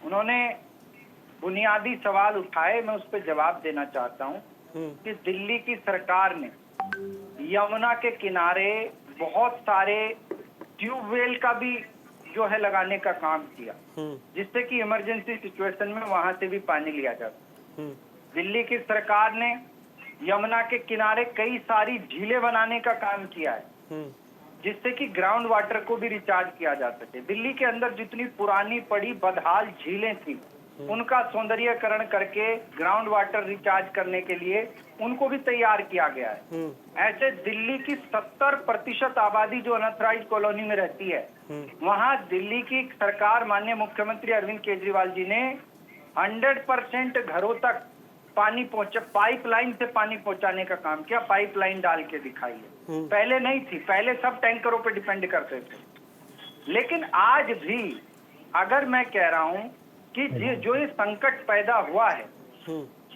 उन्होंने बुनियादी सवाल उठाए, मैं उस पर जवाब देना चाहता हूं कि दिल्ली की सरकार ने यमुना के किनारे बहुत सारे ट्यूबवेल का भी जो है लगाने का काम किया, जिससे कि इमरजेंसी सिचुएशन में वहां से भी पानी लिया जाता। दिल्ली की सरकार ने यमुना के किनारे कई सारी झीलें बनाने का काम किया है, जिससे कि ग्राउंड वाटर को भी रिचार्ज किया जा सके। दिल्ली के अंदर जितनी पुरानी पड़ी बदहाल झीलें थी उनका सौंदर्यीकरण करके ग्राउंड वाटर रिचार्ज करने के लिए उनको भी तैयार किया गया है। ऐसे दिल्ली की 70% आबादी जो अनऑथराइज्ड कॉलोनी में रहती है, वहां दिल्ली की सरकार, माननीय मुख्यमंत्री अरविंद केजरीवाल जी ने 100% घरों तक पानी पहुंचा, पाइपलाइन से पानी पहुंचाने का काम किया, पाइपलाइन डाल के दिखाई है। पहले नहीं थी, पहले सब टैंकरों पे डिपेंड करते थे। लेकिन आज भी अगर मैं कह रहा हूं कि जो ये संकट पैदा हुआ है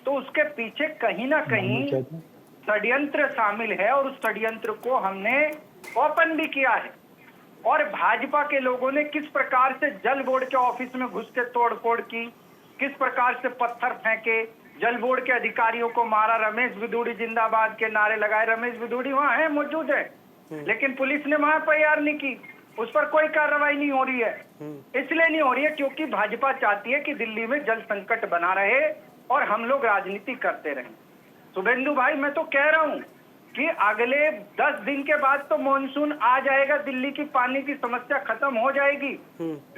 तो उसके पीछे कहीं ना कहीं षड्यंत्र शामिल है, और उस षड्यंत्र को हमने ओपन भी किया है। और भाजपा के लोगों ने किस प्रकार से जल बोर्ड के ऑफिस में घुस के तोड़फोड़ की, किस प्रकार से पत्थर फेंके, जल बोर्ड के अधिकारियों को मारा, रमेश बिधूड़ी जिंदाबाद के नारे लगाए। रमेश बिधूड़ी वहां है, मौजूद है, लेकिन पुलिस ने वहां एफआईआर नहीं की, उस पर कोई कार्रवाई नहीं हो रही है। इसलिए नहीं हो रही है क्योंकि भाजपा चाहती है कि दिल्ली में जल संकट बना रहे और हम लोग राजनीति करते रहें। शुभेंदु भाई, मैं तो कह रहा हूं कि अगले 10 दिन के बाद तो मॉनसून आ जाएगा, दिल्ली की पानी की समस्या खत्म हो जाएगी।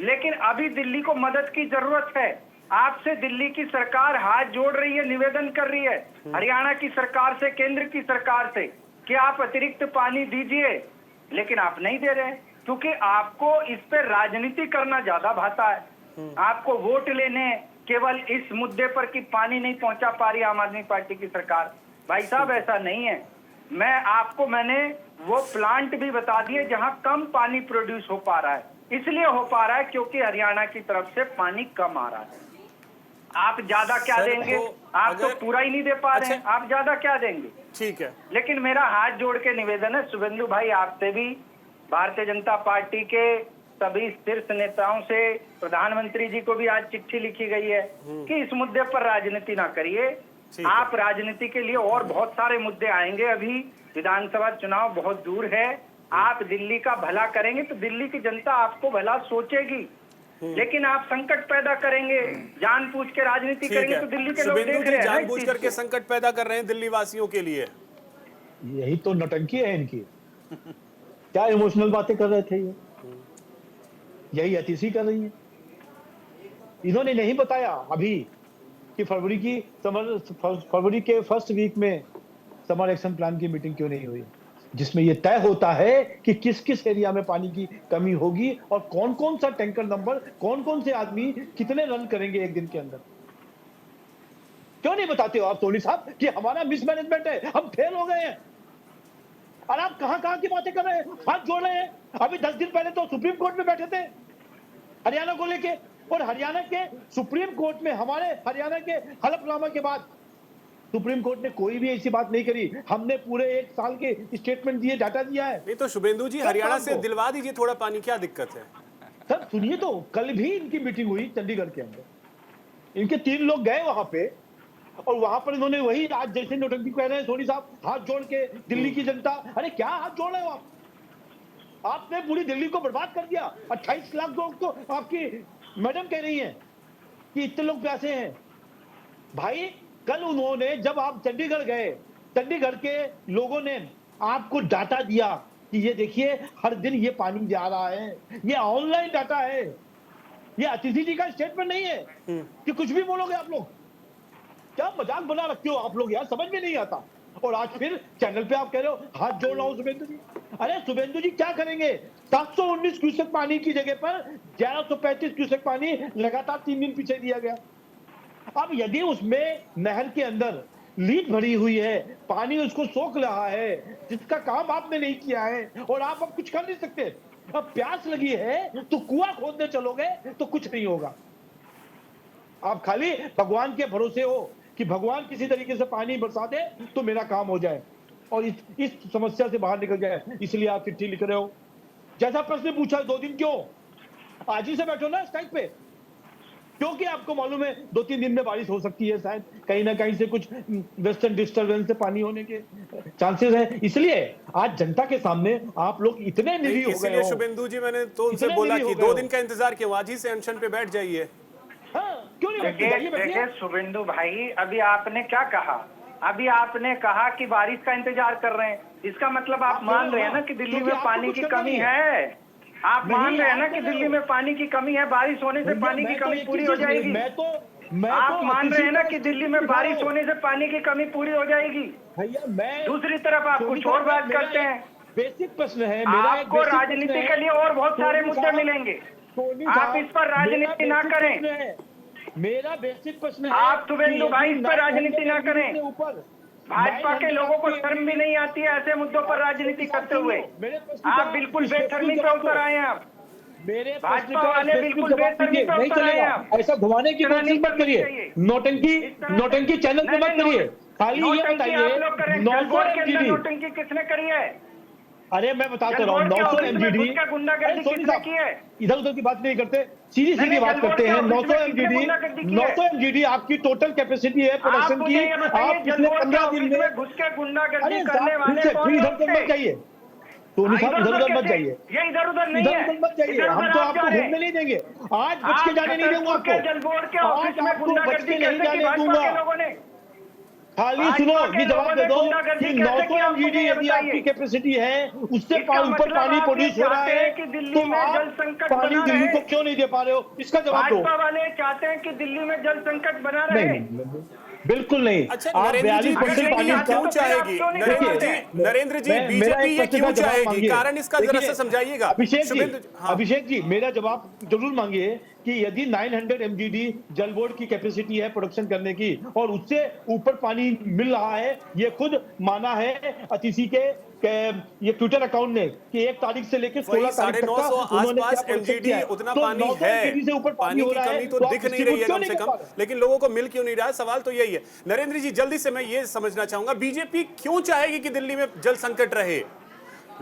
लेकिन अभी दिल्ली को मदद की जरूरत है। आपसे दिल्ली की सरकार हाथ जोड़ रही है, निवेदन कर रही है हरियाणा की सरकार से, केंद्र की सरकार से कि आप अतिरिक्त पानी दीजिए, लेकिन आप नहीं दे रहे क्योंकि आपको इस पे राजनीति करना ज्यादा भाता है। आपको वोट लेने केवल इस मुद्दे पर कि पानी नहीं पहुंचा पा रही आम आदमी पार्टी की सरकार। भाई साहब, ऐसा नहीं है। मैंने वो प्लांट भी बता दिए जहां कम पानी प्रोड्यूस हो पा रहा है। इसलिए हो पा रहा है क्योंकि हरियाणा की तरफ से पानी कम आ रहा है। आप ज्यादा क्या देंगे? आप तो पूरा ही नहीं दे पा रहे हैं, आप ज्यादा क्या देंगे? ठीक है, लेकिन मेरा हाथ जोड़ के निवेदन है शुभेंदु भाई, आपसे भी, भारतीय जनता पार्टी के सभी शीर्ष नेताओं से, प्रधानमंत्री जी को भी आज चिट्ठी लिखी गई है कि इस मुद्दे पर राजनीति ना करिए। आप राजनीति के लिए और बहुत सारे मुद्दे आएंगे, अभी विधानसभा चुनाव बहुत दूर है। आप दिल्ली का भला करेंगे तो दिल्ली की जनता आपको भला सोचेगी। लेकिन आप संकट पैदा करेंगे, जानबूझ के राजनीति करेंगे तो दिल्ली के लोग देख रहे हैं। जानबूझ करके संकट पैदा कर रहे हैं दिल्ली वासियों के लिए। यही तो नौटंकी है इनकी। क्या इमोशनल बातें कर रहे थे ये, यही अतिशी कर रही है। इन्होंने नहीं बताया अभी कि फरवरी के फर्स्ट वीक में समर एक्शन प्लान की मीटिंग क्यों नहीं हुई, जिसमें यह तय होता है कि किस किस एरिया में पानी की कमी होगी और कौन कौन सा टैंकर नंबर, कौन कौन से आदमी कितने रन करेंगे एक दिन के अंदर। क्यों नहीं बताते हो आप सोनी साहब कि हमारा मिसमैनेजमेंट है, हम फेल हो गए हैं? और आप कहां की बातें कर रहे हैं, हाथ जोड़ रहे हैं। अभी 10 दिन पहले तो सुप्रीम कोर्ट में बैठे थे हरियाणा को लेके, और हरियाणा के सुप्रीम कोर्ट में हमारे हरियाणा के हलफनामा के बाद सुप्रीम कोर्ट ने कोई भी ऐसी बात नहीं करी। हमने पूरे 1 साल के स्टेटमेंट दिए, डाटा दिया है। नहीं तो शुभेंदु जी, हरियाणा से दिलवा दीजिए थोड़ा पानी, क्या दिक्कत है? सर सुनिए तो, कल भी इनकी मीटिंग हुई चंडीगढ़ के अंदर। इनके 3 लोग गए वहां पे और वहां पर इन्होंने वही आज जैसे नौटंकी कह रहे हैं सोनी साहब, हाथ जोड़ के दिल्ली की जनता। अरे क्या हाथ जोड़ रहे हो आप? आपने पूरी दिल्ली को बर्बाद कर दिया। 28 लाख लोग तो आपकी मैडम कह रही हैं कि इतने लोग प्यासे हैं। भाई कल उन्होंने, जब आप चंडीगढ़ गए, चंडीगढ़ के लोगों ने आपको डाटा दिया कि ये देखिए हर दिन ये पानी जा रहा है। ये ऑनलाइन डाटा है, ये अतिथि जी का स्टेटमेंट नहीं है कि कुछ भी बोलोगे आप लोग। क्या मजाक बना रखते हो आप लोग यार, समझ में नहीं आता। और आज फिर चैनल पे आप कह रहे हो हाथ जोड़ रहा हूं शुभेंदु जी। अरे शुभेंदु जी क्या करेंगे? 719 क्यूसेक पानी की जगह पर 1135 क्यूसेक पानी लगातार 3 दिन पीछे दिया गया। अब यदि उसमें नहर के अंदर लीक भरी हुई है, पानी उसको सोख रहा है, जिसका काम आपने नहीं किया है और आप अब कुछ कर नहीं सकते। अब प्यास लगी है तो कुआं खोदने चलोगे तो कुछ नहीं होगा। आप खाली भगवान के भरोसे हो कि भगवान किसी तरीके से पानी बरसा दे तो मेरा काम हो जाए और इस समस्या से बाहर निकल जाए। इसलिए आप चिट्ठी लिख रहे हो। जैसा प्रश्न पूछा 2 दिन क्यों, आज ही से बैठो ना स्ट्राइक पे, क्योंकि आपको मालूम है 2-3 दिन में बारिश हो सकती है, शायद कहीं ना कहीं से कुछ वेस्टर्न डिस्टर्बेंस से पानी होने के चांसेस हैं। इसलिए आज जनता के सामने आप लोग इतने निरीह हो गए हो। शुभेंदु जी, मैंने तो उनसे बोला कि 2 दिन का इंतजार क्यों, आज ही से अनशन पे बैठ जाइए। क्यों नहीं? देखिए शुभेंदु भाई, अभी आपने क्या कहा? अभी आपने कहा कि बारिश का इंतजार कर रहे हैं। इसका मतलब आप मान रहे हैं ना कि दिल्ली में पानी की कमी है। आप मान रहे हैं ना कि दिल्ली में पानी की कमी है, बारिश होने से पानी की कमी पूरी हो जाएगी। आप मान रहे हैं ना कि दिल्ली में बारिश होने से पानी की कमी पूरी हो जाएगी। दूसरी तरफ आप कुछ और बात करते हैं। बेसिक प्रश्न है, आपको राजनीति के लिए और बहुत सारे मुद्दे मिलेंगे, आप इस पर राजनीति ना करें। मेरा बेसिक प्रश्न है, आप शुभेंदु भाई इस पर राजनीति ना करें। भाजपा के लोगों को शर्म भी नहीं आती है ऐसे मुद्दों पर राजनीति करते हुए। आप बिल्कुल बेशर्मी पे उतर आए हैं। आप भाजपा वाले बिल्कुल बेशर्मी पे उतर आए हैं। ऐसा घुमाने की कोशिश मत करिए, नौटंकी चैनल पे मत करिए। खाली ये बताइए 900 MGD नौटंकी किसने करी है? अरे मैं बताता रहा हूँ, 900 MGD, इधर उधर की बात नहीं करते, सीधी सीधी बात करते हैं। 900 MGD आपकी टोटल कैपेसिटी है प्रोडक्शन की। आप पिछले 15 दिन में, अरे फिर इधर तक मत जाइए, टोनी साहब इधर-उधर इधर-उधर मत कैसे? जाइए, ये इधर-उधर नहीं है। इधर-उधर मत जाइए, इधर-उधर हम तो आप आपको जा रहे घूमने हैं। नहीं देंगे। आज बच के जाने नहीं दूंगा छतरपुर के आपको, जल बोर्ड के आज ऑफिस में आपको बच गुंडागर्दी के नहीं कैसे की जाने भाजपा दूंगा। के लोगों ने? खाली भाजपा सुनो, के ये जवाब लोगों दे ने दो गुंडागर्दी कि कैसे 900 की आपको एमजीडी ये यदि बताइए। आपकी कैपेसिटी है, उससे इसका ऊपर मतलब पानी आप ये प्रोड्यूस हो रहा चाहते है, हैं कि दिल्ली तो में आप जल संकट पानी बना दिल्ली रहे। को क्यों नहीं दे पा रहे हो? इसका जवाब दो। भाजपा वाले चाहते हैं कि दिल्ली में जल संकट बना नहीं, रहे। नहीं, बिल्कुल नहीं। अच्छा आप नरेंद्र जी 42% पानी बीजेपी का क्यों चाहेगी? नरेंद्र जी बीजेपी ये क्यों चाहेगी? कारण इसका जरा सा समझाइएगा। अभिषेक जी मेरा जवाब जरूर मांगिए कि यदि 900 एमजीडी जल बोर्ड की कैपेसिटी है प्रोडक्शन करने की और उससे ऊपर पानी मिल रहा है, ये खुद माना है अतिशी के ये ट्विटर अकाउंट ने कि 1 तारीख से लेकर 16 तारीख तक का उन्होंने क्या आसपास प्रोडक्शन एमजीडी किया है। उतना तो पानी 900 है, MGD से ऊपर पानी हो की रहा है, कमी तो तो आप दिख नहीं रही है distribute कम से क्यों कम, नहीं कर पा रहे? लेकिन लोगों को मिल क्यों नहीं रहा है? सवाल तो यही है। नरेंद्र जी जल्दी से मैं ये समझना चाहूंगा, बीजेपी क्यों चाहेगी कि दिल्ली में जल संकट रहे?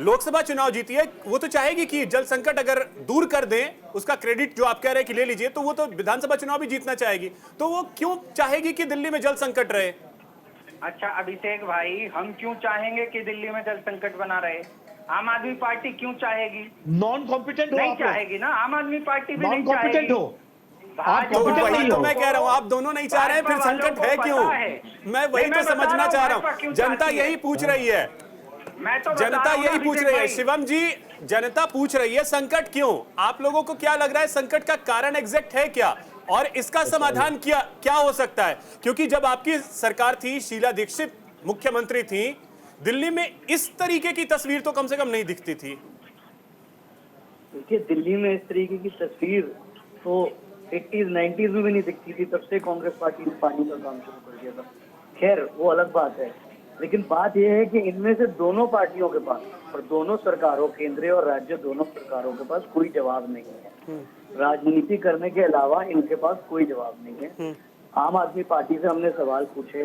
लोकसभा चुनाव जीती है, वो तो चाहेगी कि जल संकट अगर दूर कर दें, उसका क्रेडिट जो आप कह रहे हैं कि ले लीजिए, तो वो तो विधानसभा चुनाव भी जीतना चाहेगी, तो वो क्यों चाहेगी कि दिल्ली में जल संकट रहे? अच्छा अभिषेक भाई, हम क्यों चाहेंगे कि दिल्ली में जल संकट बना रहे? आम आदमी पार्टी क्यों चाहेगी? नॉन कॉम्पिटेंट हो नहीं आप लोग। चाहेगी ना, आम आदमी पार्टी भी नॉन नहीं कॉम्पिटेंट चाहेगी। हो आप तो भाजपा वही नहीं तो हो। मैं कह रहा हूं, आप दोनों नहीं चाह रहे हैं, फिर भाजपा वालों संकट को है पता क्यों? है। मैं वही नहीं, तो मैं बता समझना रहा हूं चाह रहा भाजपा क्यों हूं। जनता चाहती है। यही पूछ रही है, मैं तो बता जनता रहा हूं यही ना पूछ अभिषेक रही है। भाई। शिवम जी, जनता पूछ रही है संकट क्यों? आप लोगों को क्या लग रहा है संकट का कारण एग्जैक्ट है क्या, और इसका समाधान क्या हो सकता है? क्योंकि जब आपकी सरकार थी, शीला दीक्षित मुख्यमंत्री थी, दिल्ली में इस तरीके की तस्वीर तो कम से कम नहीं दिखती थी। देखिए दिल्ली में इस तरीके की तस्वीर तो 80s 90s में भी नहीं दिखती थी, तब से कांग्रेस पार्टी ने पानी का काम शुरू कर दिया था। खैर वो अलग बात है, लेकिन बात यह है कि इनमें से दोनों पार्टियों के पास और दोनों सरकारों, केंद्रीय और राज्य दोनों सरकारों के पास कोई जवाब नहीं है। राजनीति करने के अलावा इनके पास कोई जवाब नहीं है। आम आदमी पार्टी से हमने सवाल पूछे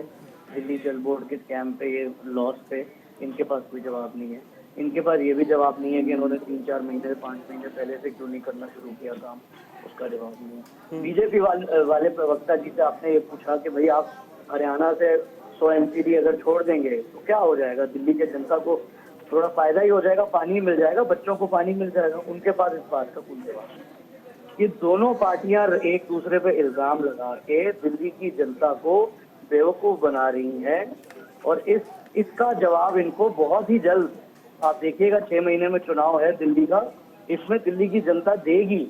दिल्ली जल बोर्ड के स्कैम पे, ये लॉस पे, इनके पास कोई जवाब नहीं है। इनके पास ये भी जवाब नहीं है कि इन्होंने 3-4 महीने 5 महीने पहले से क्यों नहीं करना शुरू किया काम, उसका जवाब नहीं है। बीजेपी वाले प्रवक्ता जी से आपने ये पूछा कि भाई आप हरियाणा से 100 एमसीडी अगर छोड़ देंगे तो क्या हो जाएगा, दिल्ली के जनता को थोड़ा फायदा ही हो जाएगा, पानी मिल जाएगा, बच्चों को पानी मिल जाएगा। उनके पास इस बात का कोई जवाब नहीं। ये दोनों पार्टियां एक दूसरे पे इल्जाम लगा के दिल्ली की जनता को बेवकूफ बना रही हैं, और इसका जवाब इनको बहुत ही जल्द, आप देखिएगा 6 महीने में चुनाव है दिल्ली का, इसमें दिल्ली की जनता देगी।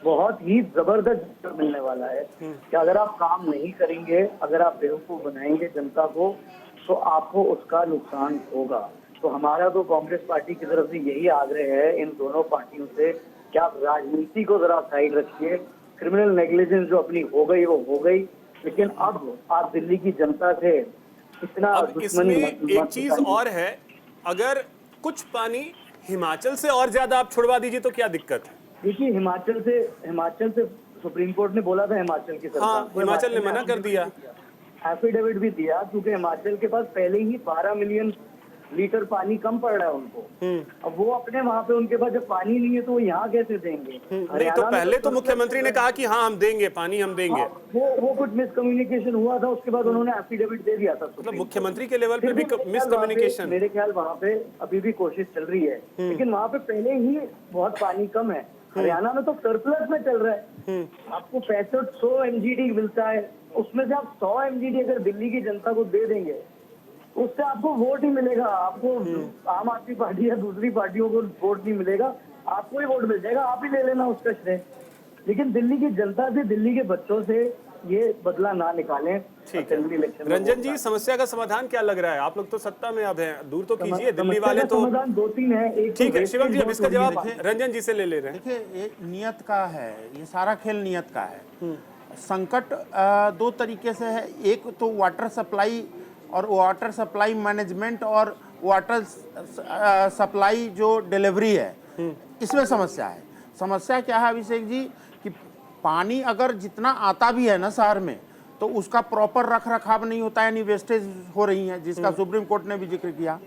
बहुत ही जबरदस्त जवाब मिलने वाला है कि अगर आप काम नहीं करेंगे, अगर आप बेवकूफ बनाएंगे जनता को, तो आपको उसका नुकसान होगा। तो हमारा तो कांग्रेस पार्टी की तरफ से यही आग्रह है इन दोनों पार्टियों से कि आप राजनीति को जरा साइड रखिए। क्रिमिनल नेग्लिजेंस जो अपनी हो गई वो हो गई, लेकिन अब आप दिल्ली की जनता से इतना अब इसमें एक चीज और है, अगर कुछ पानी हिमाचल से और ज्यादा आप छुड़वा दीजिए तो क्या दिक्कत है? देखिए हिमाचल से सुप्रीम कोर्ट ने बोला था हिमाचल की सरकार, हाँ, हिमाचल ने मना कर दिया, एफिडेविट भी दिया, क्योंकि हिमाचल के पास पहले ही 12 मिलियन लीटर पानी कम पड़ रहा है उनको। अब वो अपने वहाँ पे, उनके पास जब पानी नहीं है तो वो यहाँ कैसे देंगे? नहीं तो पहले तो मुख्यमंत्री ने कहा कि हाँ हम देंगे पानी, हम देंगे। वो कुछ मिसकम्युनिकेशन हुआ था, उसके बाद उन्होंने एफिडेविट दे दिया था। मतलब मुख्यमंत्री के लेवल पे भी मिसकम्युनिकेशन। मेरे ख्याल वहाँ पे अभी भी कोशिश चल रही है, लेकिन वहाँ पे पहले ही बहुत पानी कम है। हरियाणा में तो सरप्लस में चल रहा है। आपको 6500 एमजीडी मिलता है, उसमें से आप 100 एमजीडी अगर दिल्ली की जनता को दे देंगे, उससे आपको वोट ही मिलेगा। आपको आम आदमी पार्टी या दूसरी पार्टियों को वोट नहीं मिलेगा, आपको ही वोट मिल जाएगा, आप ही ले लेना उसका श्रेय। लेकिन दिल्ली की जनता से, दिल्ली के बच्चों से ये बदला ना निकालें। ठीक है रंजन जी, समस्या का समाधान क्या लग रहा है? आप लोग तो सत्ता में अब हैं, दूर तो कीजिए, दिल्ली वाले तो समाधान 2-3 है। एक ठीक है शिवम जी, अब इसका जवाब रंजन जी से ले रहे हैं। देखिए ये नियत का है, ये सारा खेल नियत का है। संकट 2 तरीके से है, एक तो वाटर सप्लाई और वाटर सप्लाई मैनेजमेंट और वाटर सप्लाई जो डिलीवरी है, इसमें समस्या है। समस्या क्या है अभिषेक जी कि पानी अगर जितना आता भी है ना शहर में, तो उसका प्रॉपर रख रखाव नहीं होता है, यानी वेस्टेज हो रही है, जिसका सुप्रीम कोर्ट ने भी जिक्र किया।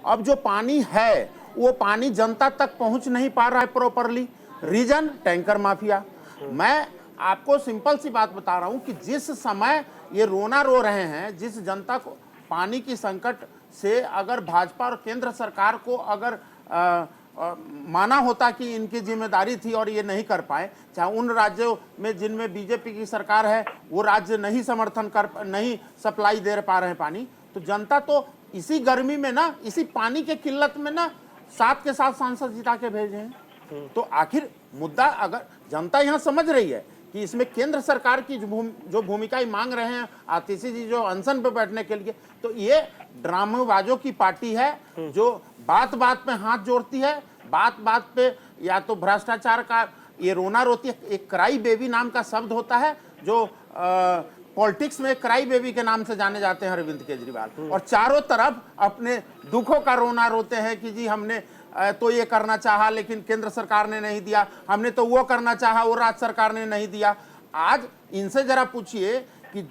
अब जो पानी है वो पानी जनता तक पहुंच नहीं पा रहा है प्रॉपरली। Reason tanker mafia. मैं आपको सिंपल सी बात बता रहा हूं कि जिस समय ये रोना रो रहे हैं, जिस जनता को पानी की संकट से अगर भाजपा और केंद्र सरकार को अगर माना होता कि इनकी जिम्मेदारी थी और ये नहीं कर पाए, चाहे उन राज्यों में जिनमें बीजेपी की सरकार है वो राज्य नहीं नहीं सप्लाई दे पा रहे हैं पानी, तो जनता तो इसी गर्मी में ना, इसी पानी के किल्लत में ना 7 के 7 सांसद जिता के भेजे हैं। तो आखिर मुद्दा, अगर जनता यहाँ समझ रही है कि इसमें केंद्र सरकार की जो भूमिका मांग रहे हैं आतिशी जी जो अनशन पे बैठने के लिए, तो ये ड्रामेबाजों की पार्टी है जो बात बात पे हाथ जोड़ती है, बात बात पे या तो भ्रष्टाचार का ये रोना रोती है। एक क्राई बेबी नाम का शब्द होता है जो पॉलिटिक्स में क्राई बेबी के नाम से जाने जाते हैं अरविंद केजरीवाल, और चारों तरफ अपने दुखों का रोना रोते हैं कि जी हमने तो ये करना चाहा लेकिन केंद्र सरकार ने नहीं दिया, हमने तो वो करना चाहा वो राज्य सरकार ने नहीं दिया। आज इनसे जरा पूछिए कि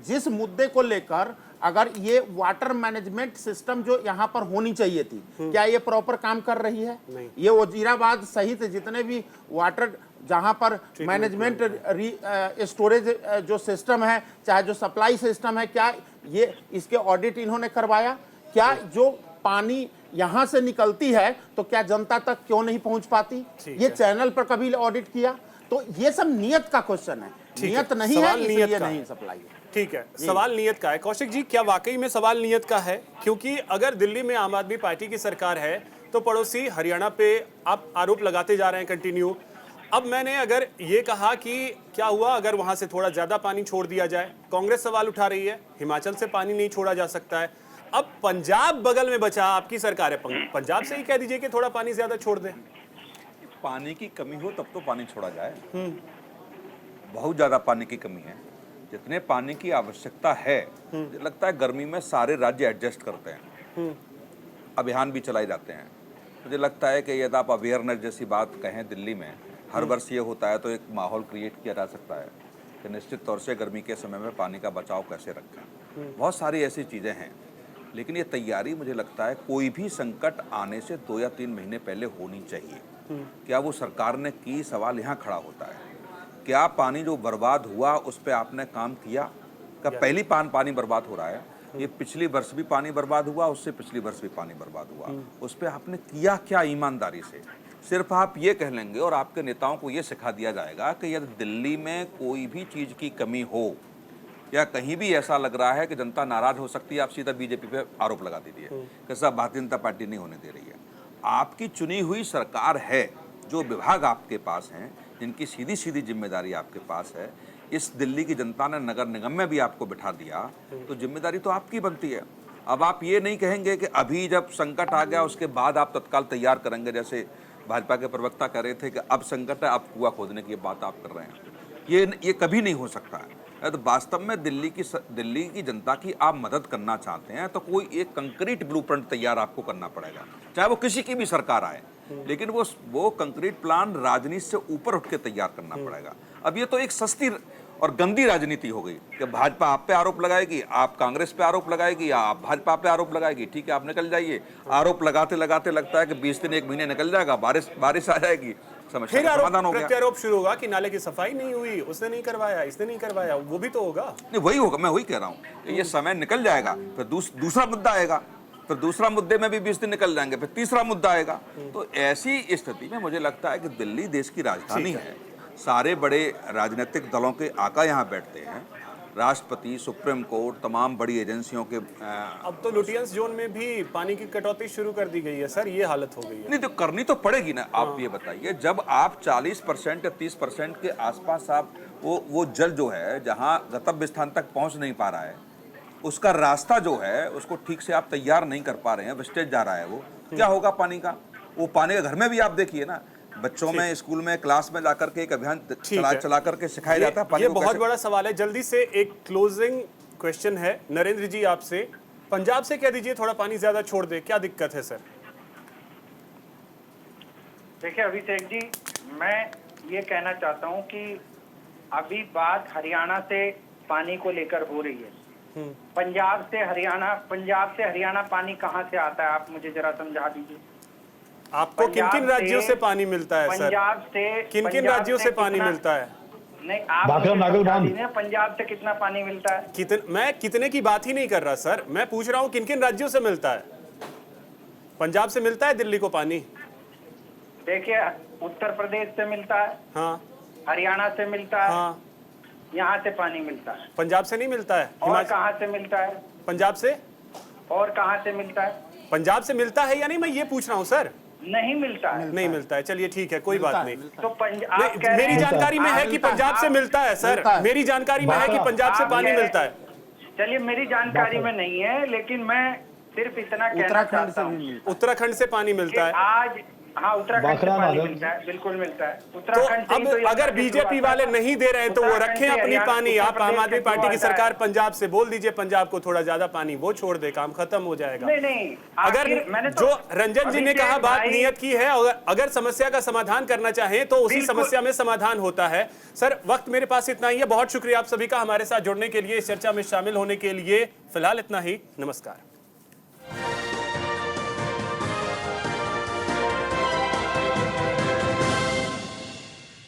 जिस मुद्दे को लेकर अगर ये वाटर मैनेजमेंट सिस्टम जो यहाँ पर होनी चाहिए थी, क्या ये प्रॉपर काम कर रही है? ये वजीराबाद सहित जितने भी वाटर जहाँ पर मैनेजमेंट स्टोरेज जो सिस्टम है, चाहे जो सप्लाई सिस्टम है, क्या ये इसके ऑडिट इन्होंने करवाया? क्या जो पानी यहाँ से निकलती है तो क्या जनता तक क्यों नहीं पहुंच पाती? ये चैनल पर कभी ऑडिट किया? तो ये सब नियत का क्वेश्चन है, नियत नहीं है इसलिए नहीं सप्लाई है। ठीक है, सवाल नियत का है। कौशिक जी, क्या वाकई में सवाल नियत का है? क्योंकि अगर दिल्ली में आम आदमी पार्टी की सरकार है तो पड़ोसी हरियाणा पे आप आरोप लगाते जा रहे हैं कंटिन्यू। अब मैंने अगर ये कहा कि क्या हुआ अगर वहां से थोड़ा ज्यादा पानी छोड़ दिया जाए, कांग्रेस सवाल उठा रही है हिमाचल से पानी नहीं छोड़ा जा सकता है। अब पंजाब बगल में बचा, आपकी सरकार है, पंजाब से ही कह दीजिए कि थोड़ा पानी ज्यादा छोड़ दें। पानी की कमी हो तब तो पानी छोड़ा जाए। बहुत ज्यादा पानी की कमी है, जितने पानी की आवश्यकता है मुझे लगता है गर्मी में सारे राज्य एडजस्ट करते हैं, अभियान भी चलाए जाते हैं। मुझे लगता है कि यदि आप अवेयरनेस जैसी बात कहें, दिल्ली में हर वर्ष ये होता है तो एक माहौल क्रिएट किया जा सकता है कि निश्चित तौर से गर्मी के समय में पानी का बचाव कैसे रखें। बहुत सारी ऐसी चीज़ें हैं, लेकिन ये तैयारी मुझे लगता है कोई भी संकट आने से 2 या 3 महीने पहले होनी चाहिए। क्या वो सरकार ने की? सवाल यहाँ खड़ा होता है, क्या पानी जो बर्बाद हुआ उस पर आपने काम किया? क्या पहली पानी बर्बाद हो रहा है? ये पिछली वर्ष भी पानी बर्बाद हुआ, उससे पिछली वर्ष भी पानी बर्बाद हुआ, उस पर आपने किया क्या ईमानदारी से? सिर्फ आप ये कह लेंगे और आपके नेताओं को ये सिखा दिया जाएगा कि यदि दिल्ली में कोई भी चीज़ की कमी हो या कहीं भी ऐसा लग रहा है कि जनता नाराज हो सकती है, आप सीधा बीजेपी पे आरोप लगा दीजिए कि सब भारतीय जनता पार्टी नहीं होने दे रही है। आपकी चुनी हुई सरकार है, जो विभाग आपके पास हैं, जिनकी सीधी सीधी जिम्मेदारी आपके पास है, इस दिल्ली की जनता ने नगर निगम में भी आपको बिठा दिया, तो जिम्मेदारी तो आपकी बनती है। अब आप ये नहीं कहेंगे कि अभी जब संकट आ गया उसके बाद आप तत्काल तैयार करेंगे, जैसे भाजपा के प्रवक्ता कह रहे थे कि अब संकट है, अब कुआं खोदने की बात आप कर रहे हैं। ये कभी नहीं हो सकता है। तो वास्तव में दिल्ली की जनता की आप मदद करना चाहते हैं तो कोई एक कंक्रीट ब्लूप्रिंट तैयार आपको करना पड़ेगा, चाहे वो किसी की भी सरकार आए, लेकिन वो कंक्रीट प्लान राजनीति से ऊपर उठ के तैयार करना पड़ेगा। अब ये तो एक सस्ती और गंदी राजनीति हो गई कि भाजपा आप पे आरोप लगाएगी, आप कांग्रेस पे आरोप लगाएगी, या आप भाजपा पे आरोप लगाएगी। ठीक है, आप निकल जाइए, आरोप लगाते लगाते लगता है कि 20 दिन 1 महीने निकल जाएगा, बारिश आ जाएगी, फिर प्रत्यारोप शुरू होगा कि नाले की सफाई नहीं हुई, उसने नहीं करवाया, इसने नहीं करवाया, वो भी तो होगा। नहीं, वही होगा, मैं वही कह रहा हूँ। ये समय निकल जाएगा, फिर दूसरा मुद्दा आएगा, फिर दूसरा मुद्दे में भी 20 दिन निकल जाएंगे, फिर तीसरा मुद्दा आएगा। तो ऐसी स्थिति में मुझे लगता है कि दिल्ली देश की राजधानी है, सारे बड़े राजनीतिक दलों के आका यहाँ बैठते हैं, राष्ट्रपति, सुप्रीम कोर्ट, तमाम बड़ी एजेंसियों के। अब तो लुटियंस जोन में भी पानी की कटौती शुरू कर दी गई है सर, ये हालत हो गई है। नहीं तो करनी तो पड़ेगी ना। आप ये बताइए, जब आप 40% या 30% के आसपास आप वो जल जो है जहाँ गंतव्य स्थान तक पहुँच नहीं पा रहा है, उसका रास्ता जो है उसको ठीक से आप तैयार नहीं कर पा रहे हैं, वेस्टेज जा रहा है, वो क्या होगा पानी का? वो पानी का घर में भी आप देखिए ना, बच्चों में स्कूल में क्लास में जाकर के एक अभियान चला करके सिखाया जाता है। ये बहुत बड़ा सवाल है। जल्दी से एक क्लोजिंग क्वेश्चन है नरेंद्र जी आपसे, पंजाब से कह दीजिए थोड़ा पानी ज्यादा छोड़ दे, क्या दिक्कत है सर? देखिए अभिषेक जी, मैं ये कहना चाहता हूँ कि अभी बात हरियाणा से पानी को लेकर हो रही है। पंजाब से हरियाणा पानी कहाँ से आता है, आप मुझे जरा समझा दीजिए। आपको किन किन राज्यों से पानी मिलता है सर? पंजाब से किन किन राज्यों से पानी मिलता है? नहीं, आप पंजाब से कितना पानी मिलता है? मैं कितने की बात ही नहीं कर रहा सर, मैं पूछ रहा हूँ किन किन राज्यों से मिलता है? पंजाब से मिलता है दिल्ली को पानी? देखिए, उत्तर प्रदेश से मिलता है, हाँ, हरियाणा से मिलता है, हाँ, यहाँ से पानी मिलता है। पंजाब से नहीं मिलता है? और कहाँ से मिलता है? पंजाब से? और कहाँ से मिलता है? पंजाब से मिलता है या नहीं, मैं ये पूछ रहा हूँ सर। नहीं मिलता है। नहीं मिलता है, चलिए ठीक है, कोई बात नहीं। तो मेरी जानकारी में है कि पंजाब से मिलता है सर, मेरी जानकारी में है कि पंजाब से पानी मिलता है। चलिए, मेरी जानकारी में नहीं है, लेकिन मैं सिर्फ इतना कहना चाहता हूँ, उत्तराखंड से पानी मिलता है आज हाँ उत्तराखंड से पानी मिलता है, बिल्कुल मिलता है। तो उत्तराखंड से अब ही तो अगर बीजेपी वाले नहीं दे रहे हैं तो वो रखें अपनी पानी। आप आम आदमी पार्टी की सरकार पंजाब से बोल दीजिए पंजाब को थोड़ा ज्यादा पानी वो छोड़ दे, काम खत्म हो जाएगा। नहीं, अगर मैंने जो रंजन जी ने कहा बात नियत की है, अगर समस्या का समाधान करना चाहें तो उसी समस्या में समाधान होता है। सर, वक्त मेरे पास इतना ही है, बहुत शुक्रिया आप सभी का हमारे साथ जुड़ने के लिए, इस चर्चा में शामिल होने के लिए। फिलहाल इतना ही, नमस्कार।